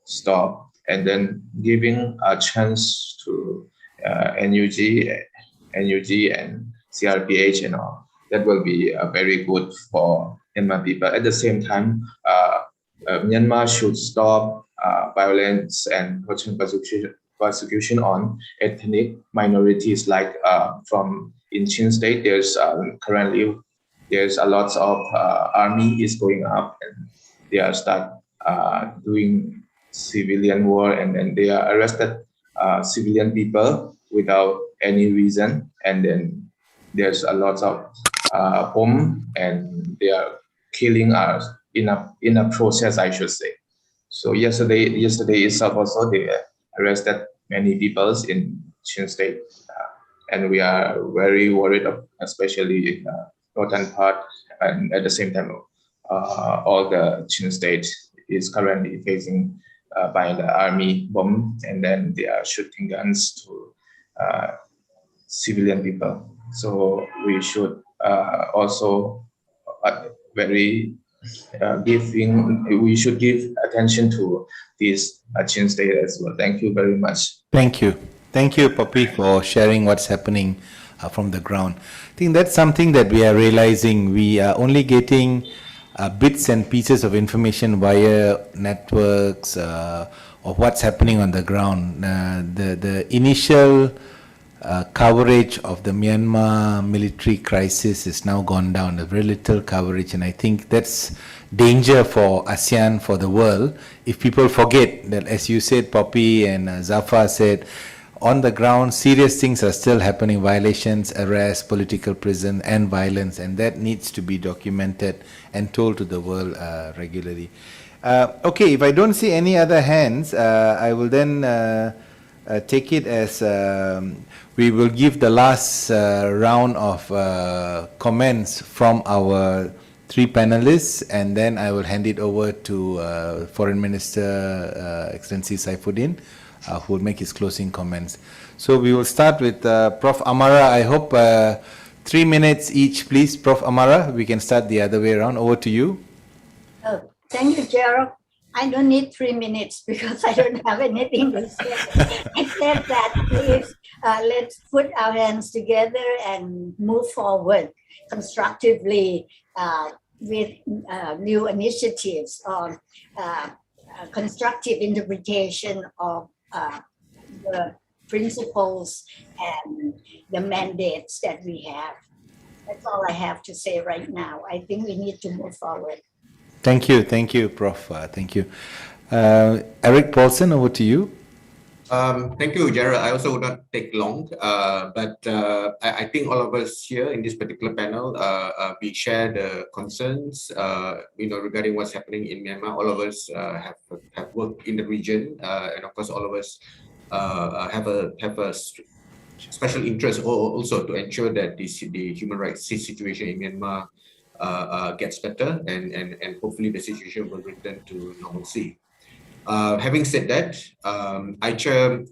stopped, and then giving a chance to NUG and CRPH and all. That will be very good for Myanmar people. At the same time, Myanmar should stop violence and persecution on ethnic minorities. Like in Chin State, there's currently a lot of army is going up, and they are start doing civilian war, and then they are arrested civilian people without any reason, and then there's a lot of bomb, and they are killing us in a process, I should say. So yesterday itself also they arrested many people in Chin State, and we are very worried, especially in the northern part, and at the same time, all the Chin State is currently facing by the army bomb, and then they are shooting guns to civilian people. So we should also we should give attention to this Chin State as well. Thank you very much. Thank you, Poppy, for sharing what's happening from the ground. I think that's something that we are realizing. We are only getting bits and pieces of information via networks of what's happening on the ground. The initial coverage of the Myanmar military crisis is now gone down. There's very little coverage, and I think that's danger for ASEAN, for the world, if people forget that, as you said, Poppy, and Zafar said, on the ground, serious things are still happening: violations, arrests, political prison, and violence, and that needs to be documented and told to the world regularly. Okay, if I don't see any other hands, I will then take it as we will give the last round of comments from our 3 panelists, and then I will hand it over to Foreign Minister Excellency Saifuddin, who will make his closing comments. So we will start with Prof. Amara. I hope 3 minutes each, please. Prof. Amara, we can start the other way around. Over to you. Oh, thank you, Gerald. I don't need 3 minutes because I don't have anything to say. Except that please let's put our hands together and move forward constructively with new initiatives on constructive interpretation of the principles and the mandates that we have. That's all I have to say right now. I think we need to move forward. Thank you, Prof. Thank you. Eric Paulson, over to you. Thank you, Gerald. I also would not take long, but I think all of us here in this particular panel, we share the concerns, regarding what's happening in Myanmar. All of us have worked in the region, and of course, all of us have a special interest also to ensure that the human rights situation in Myanmar gets better, and hopefully the situation will return to normalcy. Having said that, AICHR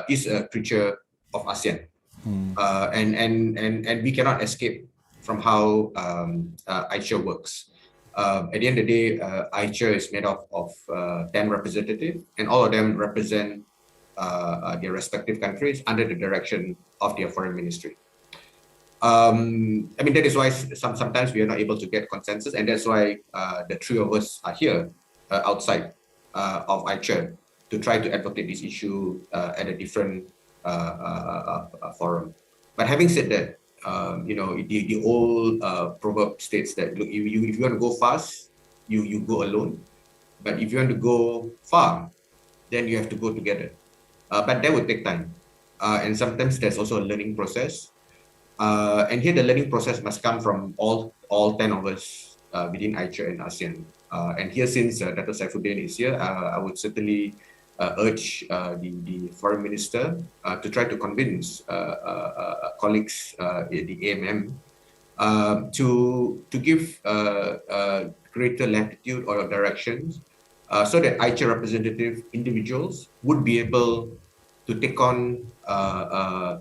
is a creature of ASEAN, and we cannot escape from how AICHR works. At the end of the day, AICHR is made up of 10 representatives, and all of them represent their respective countries under the direction of their foreign ministry. That is why sometimes we are not able to get consensus, and that's why the three of us are here outside of AICHR to try to advocate this issue at a different forum. But having said that, the old proverb states that, look, if you want to go fast, you go alone. But if you want to go far, then you have to go together. But that would take time. And sometimes there's also a learning process. And here the learning process must come from all 10 of us within AICHR and ASEAN. And here, since Dr. Saifuddin is here, I would certainly urge the foreign minister to try to convince colleagues in the AMM to give greater latitude or directions so that AICHR representative individuals would be able to take on,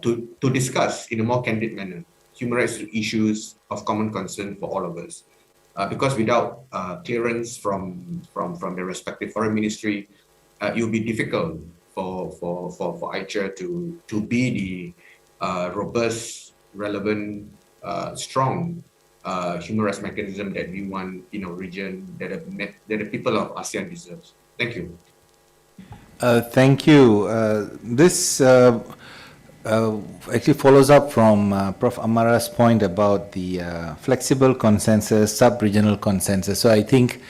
to discuss in a more candid manner human rights issues of common concern for all of us. Because without clearance from the respective foreign ministry, it will be difficult for AICHR to be the robust, relevant, strong human rights mechanism that we want in our region, that the people of ASEAN deserves. Thank you. Thank you. This actually follows up from Prof. Amara's point about the flexible consensus, sub-regional consensus. So I think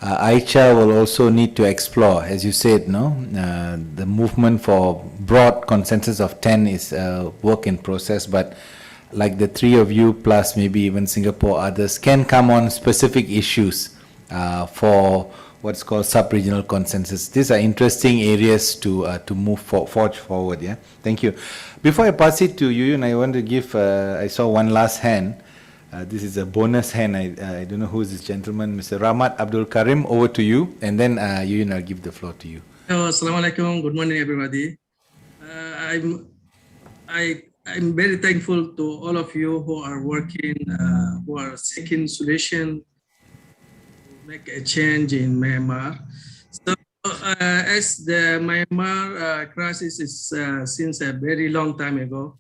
AICHR will also need to explore, as you said, the movement for broad consensus of 10 is a work in process, but like the three of you plus maybe even Singapore, others can come on specific issues for what's called sub-regional consensus. These are interesting areas to forge forward. Yeah, thank you. Before I pass it to Yuyun, I want to give. I saw one last hand. This is a bonus hand. I don't know who is this gentleman, Mr. Rahmat Abdul Karim. Over to you, and then Yuyun, I'll give the floor to you. Hello, Assalamualaikum. Good morning, everybody. I'm very thankful to all of you who are working, who are seeking solution. Make a change in Myanmar. So, as the Myanmar crisis is since a very long time ago,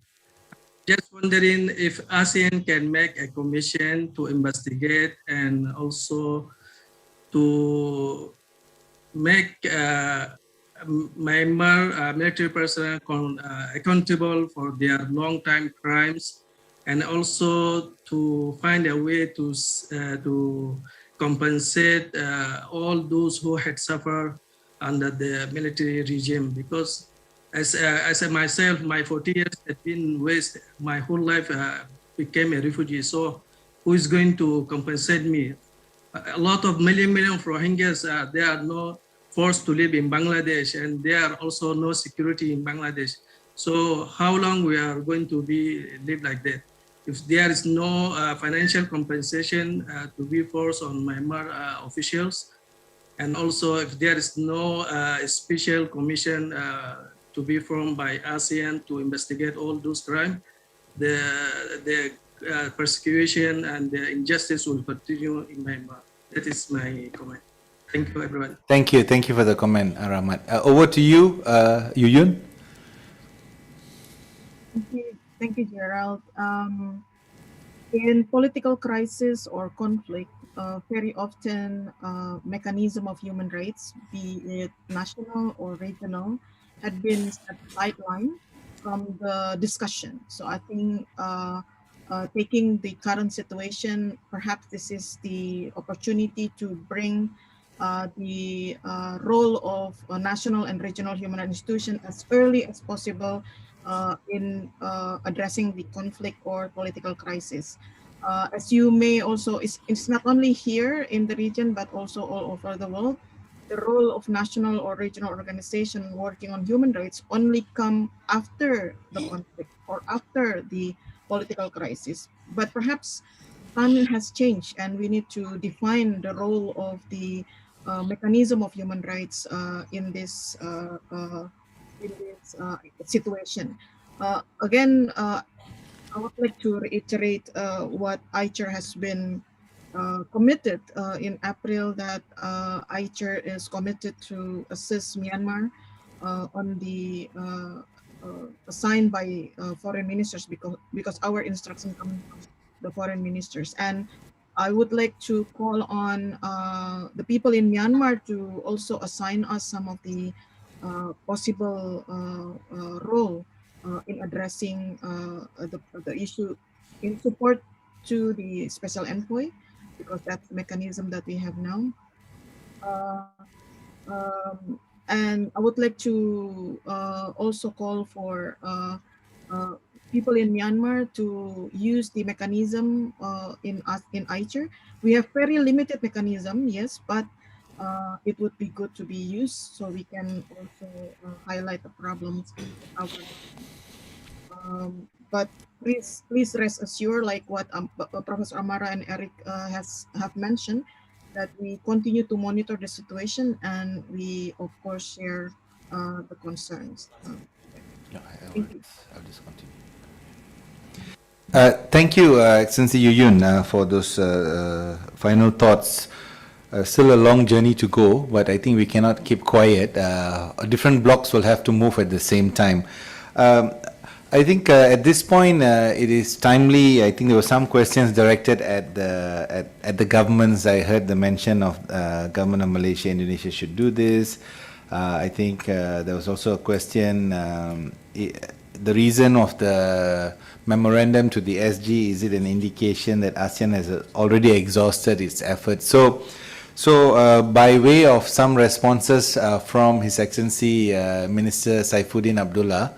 just wondering if ASEAN can make a commission to investigate and also to make Myanmar military personnel accountable for their long-time crimes, and also to find a way to compensate all those who had suffered under the military regime. Because as myself, my 40 years had been wasted. My whole life became a refugee. So who is going to compensate me? A lot of million of Rohingyas, they are not forced to live in Bangladesh, and there are also no security in Bangladesh. So how long we are going to live like that? If there is no financial compensation to be forced on Myanmar officials, and also if there is no special commission to be formed by ASEAN to investigate all those crimes, the persecution and the injustice will continue in Myanmar. That is my comment. Thank you, everyone. Thank you for the comment, Rahmat. Over to you, Yuyun. Thank you, Gerald. In political crisis or conflict, very often mechanism of human rights, be it national or regional, had been sidelined from the discussion. So I think taking the current situation, perhaps this is the opportunity to bring the role of national and regional human rights institution as early as possible in addressing the conflict or political crisis. As you may also, it's not only here in the region, but also all over the world. The role of national or regional organization working on human rights only come after the conflict or after the political crisis. But perhaps time has changed and we need to define the role of the mechanism of human rights in this situation. Again, I would like to reiterate what AICHR has been committed in April, that AICHR is committed to assist Myanmar on the assigned by foreign ministers, because our instruction coming from the foreign ministers. And I would like to call on the people in Myanmar to also assign us some of the possible role in addressing the issue in support to the special envoy, because that's the mechanism that we have now. And I would like to also call for people in Myanmar to use the mechanism in AICHR. We have very limited mechanism, yes, but it would be good to be used so we can also highlight the problems of our. But please rest assured, like what Professor Amara and Eric have mentioned, that we continue to monitor the situation and we of course share the concerns. Thank you. I'll just continue. Thank you, Excellency Yu Yun, for those final thoughts. Still a long journey to go, but I think we cannot keep quiet. Different blocks will have to move at the same time. I think at this point it is timely. I think there were some questions directed at the governments. I heard the mention of government of Malaysia, Indonesia should do this. I think there was also a question, the reason of the memorandum to the SG, is it an indication that ASEAN has already exhausted its efforts? So by way of some responses from His Excellency Minister Saifuddin Abdullah,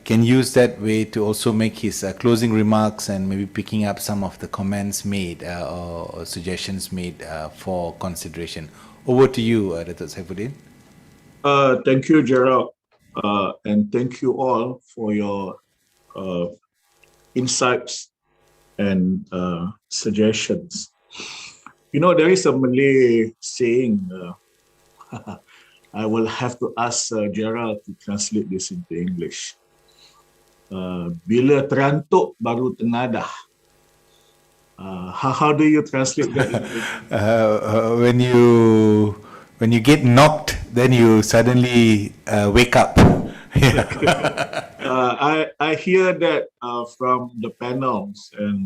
can use that way to also make his closing remarks and maybe picking up some of the comments made or suggestions made for consideration. Over to you, Dr. Saifuddin. Thank you, Gerald, and thank you all for your insights and suggestions. You know, there is a Malay saying, I will have to ask Gerald to translate this into English. Bila terantuk baru tenadah. How do you translate that? When you get knocked, then you suddenly wake up. I hear that from the panels, and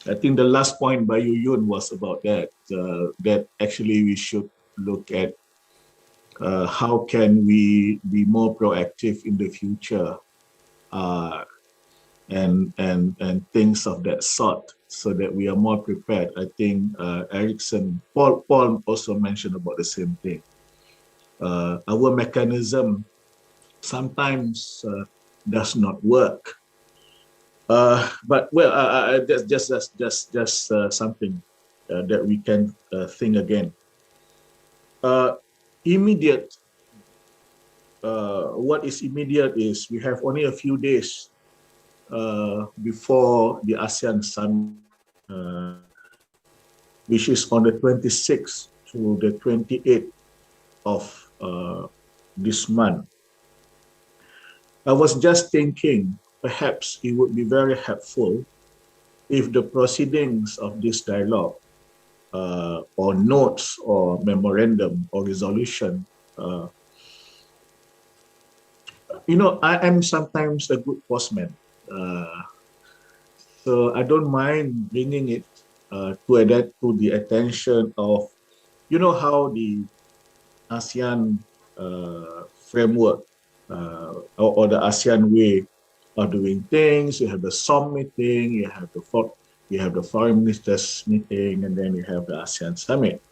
I think the last point by Yu Yun was about that. That actually we should look at how can we be more proactive in the future, and things of that sort, so that we are more prepared. I think Paul also mentioned about the same thing. Our mechanism sometimes does not work, but well, just something that we can think again. Immediate. What is immediate is we have only a few days before the ASEAN Summit, which is on the 26th to the 28th of this month. I was just thinking, perhaps it would be very helpful if the proceedings of this dialogue, or notes or memorandum or resolution, I am sometimes a good postman. So I don't mind bringing it to the attention of, how the ASEAN framework or the ASEAN way of doing things. You have the SOM meeting, you have the foreign ministers meeting, and then you have the ASEAN summit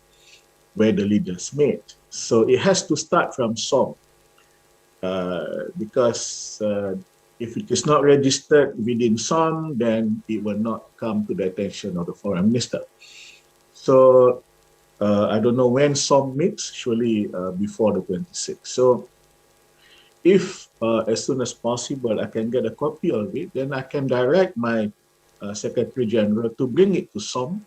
where the leaders meet. So it has to start from SOM because if it is not registered within SOM, then it will not come to the attention of the foreign minister. So I don't know when SOM meets, surely before the 26th. So if as soon as possible I can get a copy of it, then I can direct my Secretary General to bring it to SOM,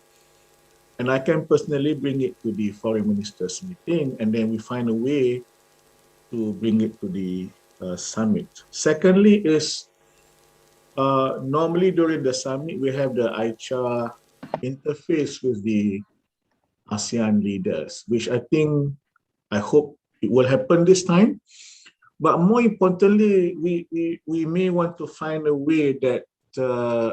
and I can personally bring it to the foreign ministers meeting, and then we find a way to bring it to the summit. Secondly is normally during the summit, we have the AICHR interface with the ASEAN leaders, which I hope it will happen this time. But more importantly, we may want to find a way that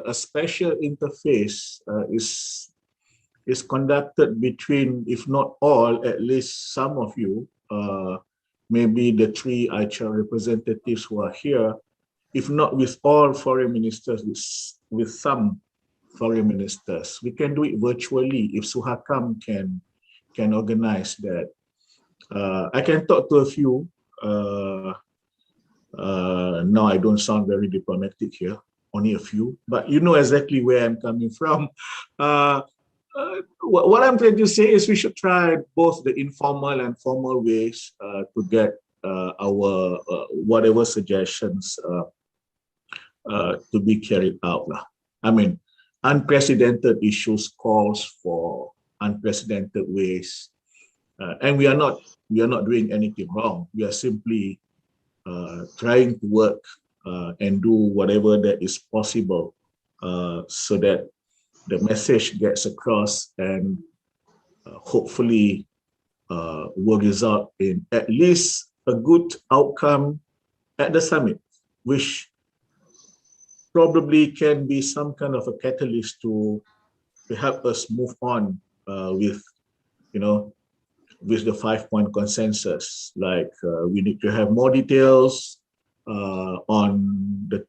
a special interface is conducted between, if not all, at least some of you, maybe the 3 AICHR representatives who are here, if not with all foreign ministers, with some foreign ministers. We can do it virtually if SUHAKAM can organize that. I can talk to a few. Now I don't sound very diplomatic here, only a few, but you know exactly where I'm coming from. What I'm trying to say is we should try both the informal and formal ways to get our whatever suggestions to be carried out. I mean, unprecedented issues calls for unprecedented ways, and we are not doing anything wrong. We are simply trying to work and do whatever that is possible so that the message gets across and hopefully will result in at least a good outcome at the summit, which probably can be some kind of a catalyst to help us move on with the 5-point consensus. Like we need to have more details on the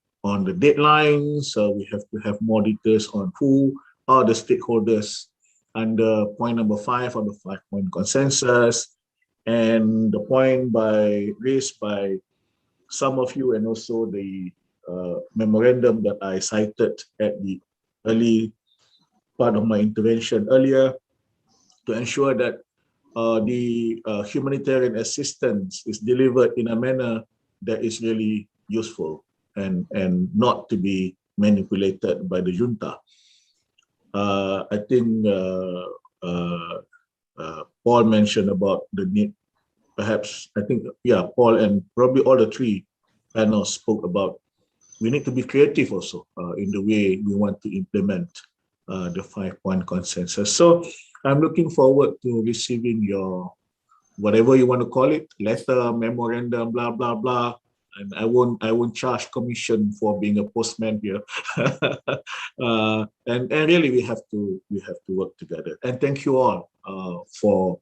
deadlines. We have to have more details on who are the stakeholders under point number 5 of the 5-point consensus, and the point raised by some of you, and also the memorandum that I cited at the early part of my intervention earlier, to ensure that the humanitarian assistance is delivered in a manner that is really useful and not to be manipulated by the junta. I think Paul mentioned about the need, perhaps, Paul and probably all the 3 panels spoke about we need to be creative also in the way we want to implement the 5-point consensus. So I'm looking forward to receiving your, whatever you want to call it, letter, memorandum, blah, blah, blah. And I won't charge commission for being a postman here. And really we have to work together. And thank you all for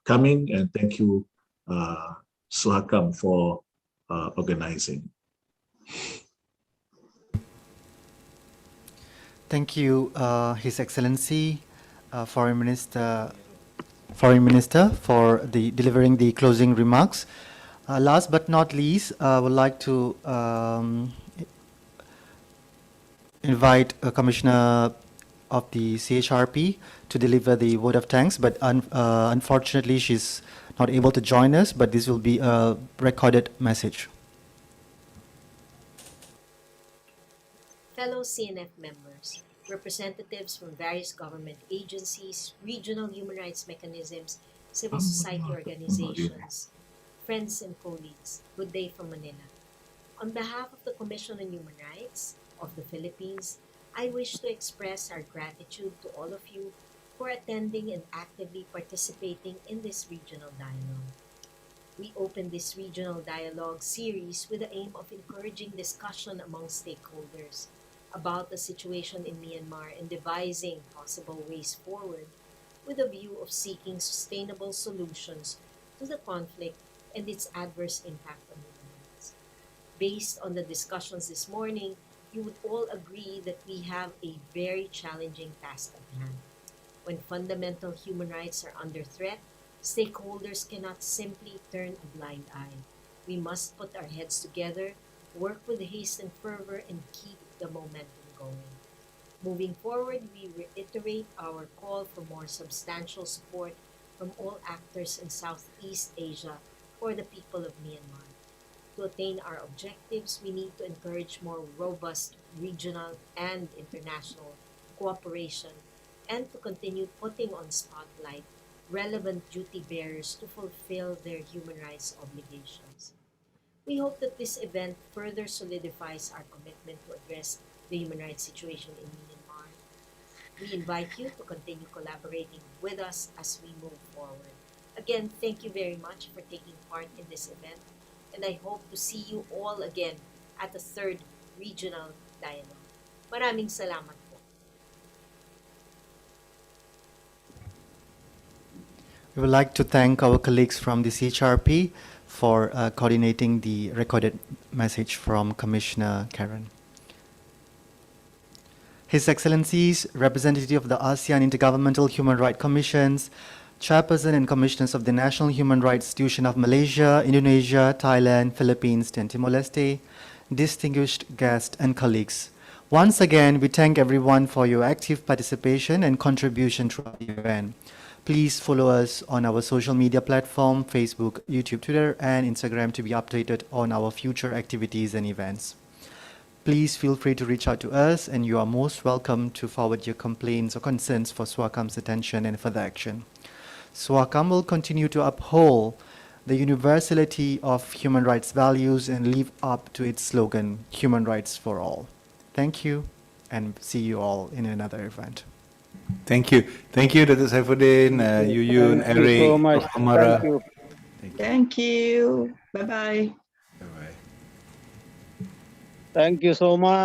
coming, and thank you SUHAKAM for organizing. Thank you, His Excellency, Foreign Minister, for delivering the closing remarks. Last but not least, I would like to invite a Commissioner of the CHRP to deliver the vote of thanks, but unfortunately she's not able to join us, but this will be a recorded message. Fellow CNF members, representatives from various government agencies, regional human rights mechanisms, civil society organizations, friends and colleagues, good day from Manila. On behalf of the Commission on Human Rights of the Philippines, I wish to express our gratitude to all of you for attending and actively participating in this regional dialogue. We opened this regional dialogue series with the aim of encouraging discussion among stakeholders about the situation in Myanmar and devising possible ways forward with a view of seeking sustainable solutions to the conflict and its adverse impact on human rights. Based on the discussions this morning, you would all agree that we have a very challenging task at hand. When fundamental human rights are under threat, stakeholders cannot simply turn a blind eye. We must put our heads together, work with haste and fervor, and keep the momentum going. Moving forward, we reiterate our call for more substantial support from all actors in Southeast Asia for the people of Myanmar. To attain our objectives, we need to encourage more robust regional and international cooperation and to continue putting on spotlight relevant duty bearers to fulfill their human rights obligations. We hope that this event further solidifies our commitment to address the human rights situation in Myanmar. We invite you to continue collaborating with us as we move forward. Again, thank you very much for taking part in this event, and I hope to see you all again at the third regional dialogue. Maraming salamat po. We would like to thank our colleagues from the CHRP for coordinating the recorded message from Commissioner Karen. His Excellencies, representative of the ASEAN Intergovernmental Human Rights Commissions, Chairperson and Commissioners of the National Human Rights Institution of Malaysia, Indonesia, Thailand, Philippines, and Timor-Leste, distinguished guests and colleagues. Once again, we thank everyone for your active participation and contribution throughout the event. Please follow us on our social media platform, Facebook, YouTube, Twitter, and Instagram to be updated on our future activities and events. Please feel free to reach out to us, and you are most welcome to forward your complaints or concerns for SUHAKAM's attention and further action. SUHAKAM will continue to uphold the universality of human rights values and live up to its slogan, Human Rights for All. Thank you, and see you all in another event. Thank you. Thank you, Dr. Saifuddin, Yuyun, Thank you Eric, so much. Amara. Thank you. Thank you. Bye-bye. Bye-bye. Thank you so much.